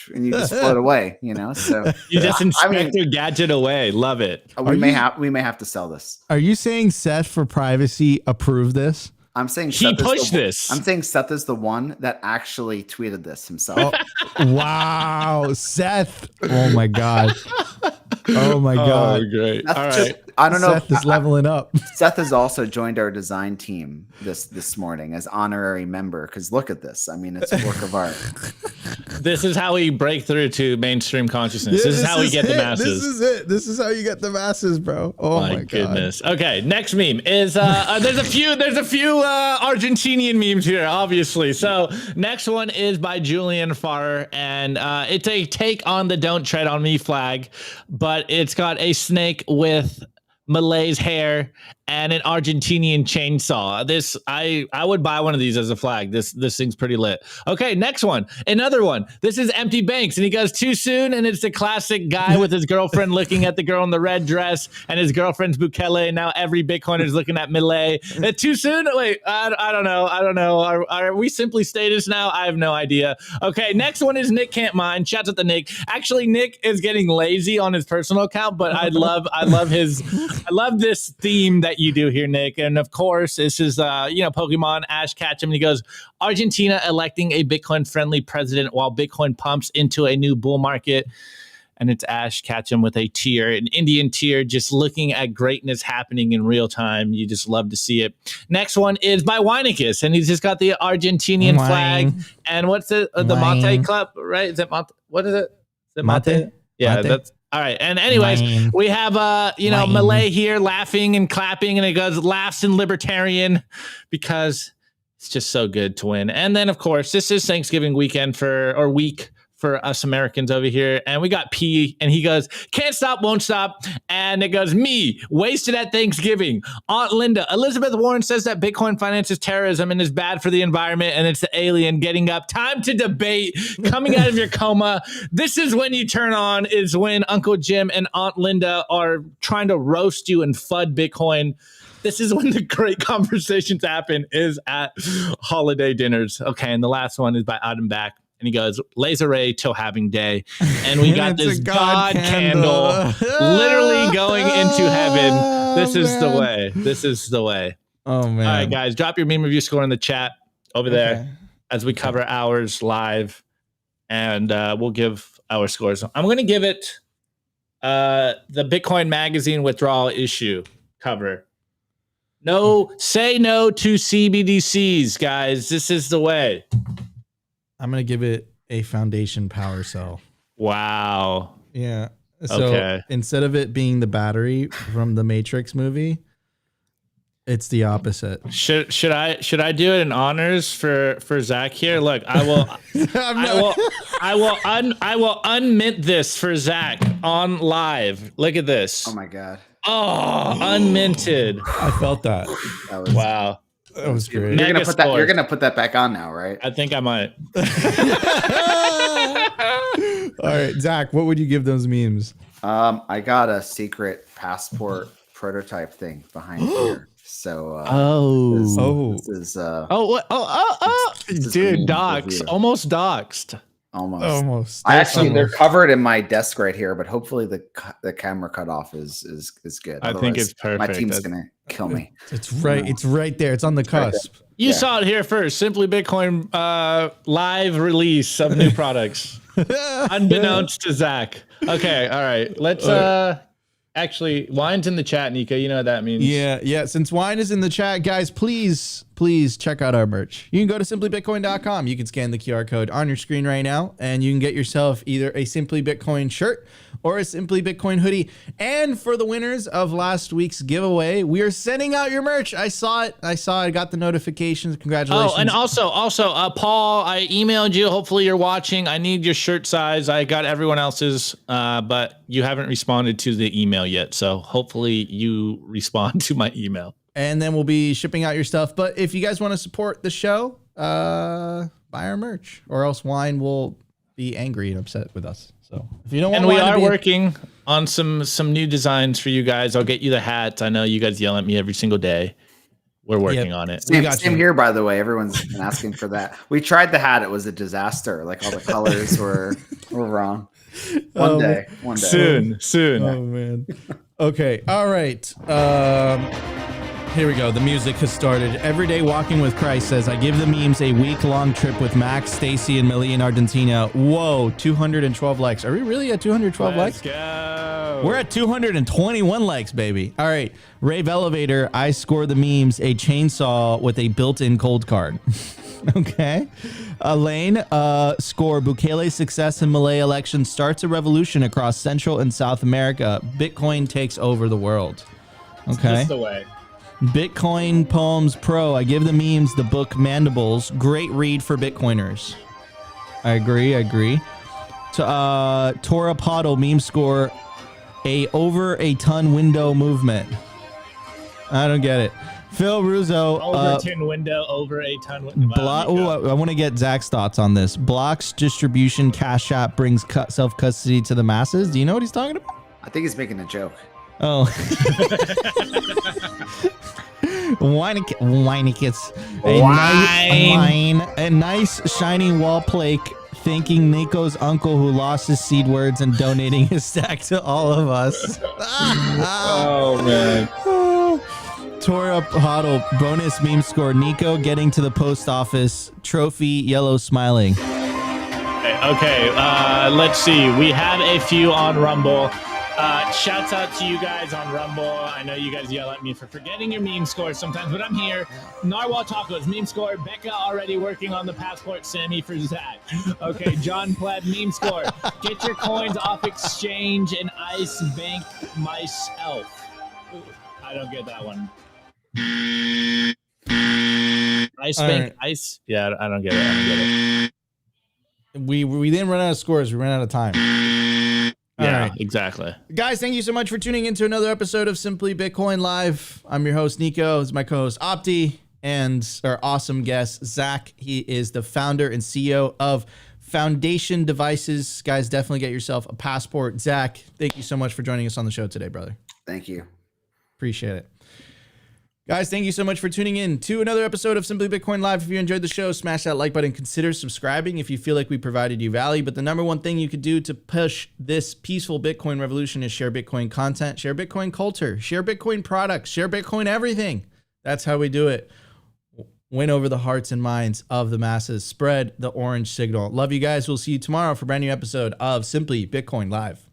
float away. So you just inspect your gadget away. Love it. We may have to sell this. Are you saying Seth for privacy approved this? I'm saying he pushed this. I'm saying Seth is the one that actually tweeted this himself. Oh, wow, Seth! Oh my god! Oh my god! Oh, great! That's all just, right. I don't know. Seth is leveling up. Seth has also joined our design team this morning as honorary member. Because look at this. I mean, it's a work of art. This is how we break through to mainstream consciousness. This is how we get the masses. This is it. This is how you get the masses, bro. Oh my goodness. Okay, next meme is there's a few Argentinian memes here, obviously. So next one is by Julian Farr, and it's a take on the "Don't Tread on Me" flag, but it's got a snake with Milei's hair and an Argentinian chainsaw. This I would buy one of these as a flag. This thing's pretty lit. Okay, next one. Another one. This is Empty Banks, and he goes too soon, and it's the classic guy with his girlfriend looking at the girl in the red dress, and his girlfriend's Bukele, and now every Bitcoiner is looking at Milei. Too soon? Wait, I don't know. Are we simply status now? I have no idea. Okay, next one is Nick Can't Mine. Shouts out to Nick. Actually, Nick is getting lazy on his personal account, but I love this theme that you do here, Nick. And of course, this is Pokemon Ash Ketchum. And he goes, Argentina electing a Bitcoin friendly president while Bitcoin pumps into a new bull market. And it's Ash Ketchum with a tear, an Indian tear, just looking at greatness happening in real time. You just love to see it. Next one is by Weinicus, and he's just got the Argentinian flag. And what's the Mate Club, right? Is it Mate? What is it? Is it Mate? Yeah, Mate. that's all right. And anyways, we have Milei here laughing and clapping, and it goes laughs and libertarian because it's just so good to win. And then of course, this is Thanksgiving week for us Americans over here. And we got P, and he goes, can't stop, won't stop. And it goes, me, wasted at Thanksgiving. Aunt Linda, Elizabeth Warren says that Bitcoin finances terrorism and is bad for the environment, and it's the alien getting up. Time to debate, coming out of your coma. This is when you turn on, is when Uncle Jim and Aunt Linda are trying to roast you and FUD Bitcoin. This is when the great conversations happen, is at holiday dinners. Okay, and the last one is by Adam Back. And he goes, laser ray till having day. And we got this God candle literally going into heaven. This is the way. This is the way. Oh, man. All right, guys, drop your meme review score in the chat over there as we cover ours live. And we'll give our scores. I'm going to give it the Bitcoin Magazine withdrawal issue cover. No, say no to CBDCs, guys. This is the way. I'm going to give it a foundation power cell. Wow. Yeah. So instead of it being the battery from the Matrix movie, it's the opposite. Should I do it in honors for Zach here? Look, I will I will unmint this for Zach on live. Look at this. Oh my God. Oh, unminted. I felt that. Wow. That was great. You're gonna put that back on now, right? I think I might. All right, Zach, what would you give those memes? I got a secret passport prototype thing behind here. So dude, docs, almost doxed. Almost. They're covered in my desk right here, but hopefully the camera cutoff is good. I think it's perfect. My team's gonna kill me. It's right. It's right there. It's on the cusp. You saw it here first. Simply Bitcoin live release of new products, unbeknownst to Zach. Okay, all right. Let's actually, wine's in the chat, Nika. You know what that means. Yeah. Since wine is in the chat, guys, please check out our merch. You can go to simplybitcoin.com. You can scan the QR code on your screen right now, and you can get yourself either a Simply Bitcoin shirt or a Simply Bitcoin hoodie. And for the winners of last week's giveaway, we are sending out your merch. I saw it. I got the notifications. Congratulations. Oh, and also, Paul, I emailed you. Hopefully you're watching. I need your shirt size. I got everyone else's, but you haven't responded to the email yet. So hopefully you respond to my email. And then we'll be shipping out your stuff. But if you guys want to support the show, buy our merch, or else wine will be angry and upset with us. So if you don't want, and we are working on some new designs for you guys. I'll get you the hats. I know you guys yell at me every single day. We're working on it. Same here, by the way. Everyone's been asking for that. We tried the hat. It was a disaster. Like all the colors were wrong. One day. Soon. Oh man. Okay. All right. Here we go. The music has started. Everyday Walking with Christ says, I give the memes a week-long trip with Max, Stacy, and Millie in Argentina. Whoa, 212 likes. Are we really at 212 likes? Let's go. We're at 221 likes, baby. All right. Rave Elevator, I score the memes a chainsaw with a built-in cold card. Okay. Elaine, score. Bukele's success in Malay election starts a revolution across Central and South America. Bitcoin takes over the world. Okay. That's the way. Bitcoin Poems Pro. I give the memes the book Mandibles. Great read for Bitcoiners. I agree. Tora Poddle meme score. A over a ton window movement. I don't get it. Phil Russo. Over a ton window, over a ton window. I want to get Zach's thoughts on this. Blocks distribution Cash App brings self-custody to the masses. Do you know what he's talking about? I think he's making a joke. Oh. Winekits. A nice shiny wall plaque thanking Nico's uncle who lost his seed words and donating his stack to all of us. Oh, man. Tora Huddle bonus meme score. Nico getting to the post office. Trophy yellow smiling. Okay, let's see. We have a few on Rumble. Shouts out to you guys on Rumble. I know you guys yell at me for forgetting your meme scores sometimes, but I'm here. Narwhal Tacos, meme score. Becca already working on the passport Sammy for Zach. Okay, John Pleb, meme score. Get your coins off exchange and ice bank myself. I don't get that one. Ice bank, ice? Yeah, I don't get it. We didn't run out of scores. We ran out of time. Yeah, right. Exactly. Guys, thank you so much for tuning into another episode of Simply Bitcoin Live. I'm your host, Nico. This is my co-host, Opti, and our awesome guest, Zach. He is the founder and CEO of Foundation Devices. Guys, definitely get yourself a passport. Zach, thank you so much for joining us on the show today, brother. Thank you. Appreciate it. Guys, thank you so much for tuning in to another episode of Simply Bitcoin Live. If you enjoyed the show, smash that like button. Consider subscribing if you feel like we provided you value. But the number one thing you could do to push this peaceful Bitcoin revolution is share Bitcoin content, share Bitcoin culture, share Bitcoin products, share Bitcoin everything. That's how we do it. Win over the hearts and minds of the masses. Spread the orange signal. Love you guys. We'll see you tomorrow for a brand new episode of Simply Bitcoin Live.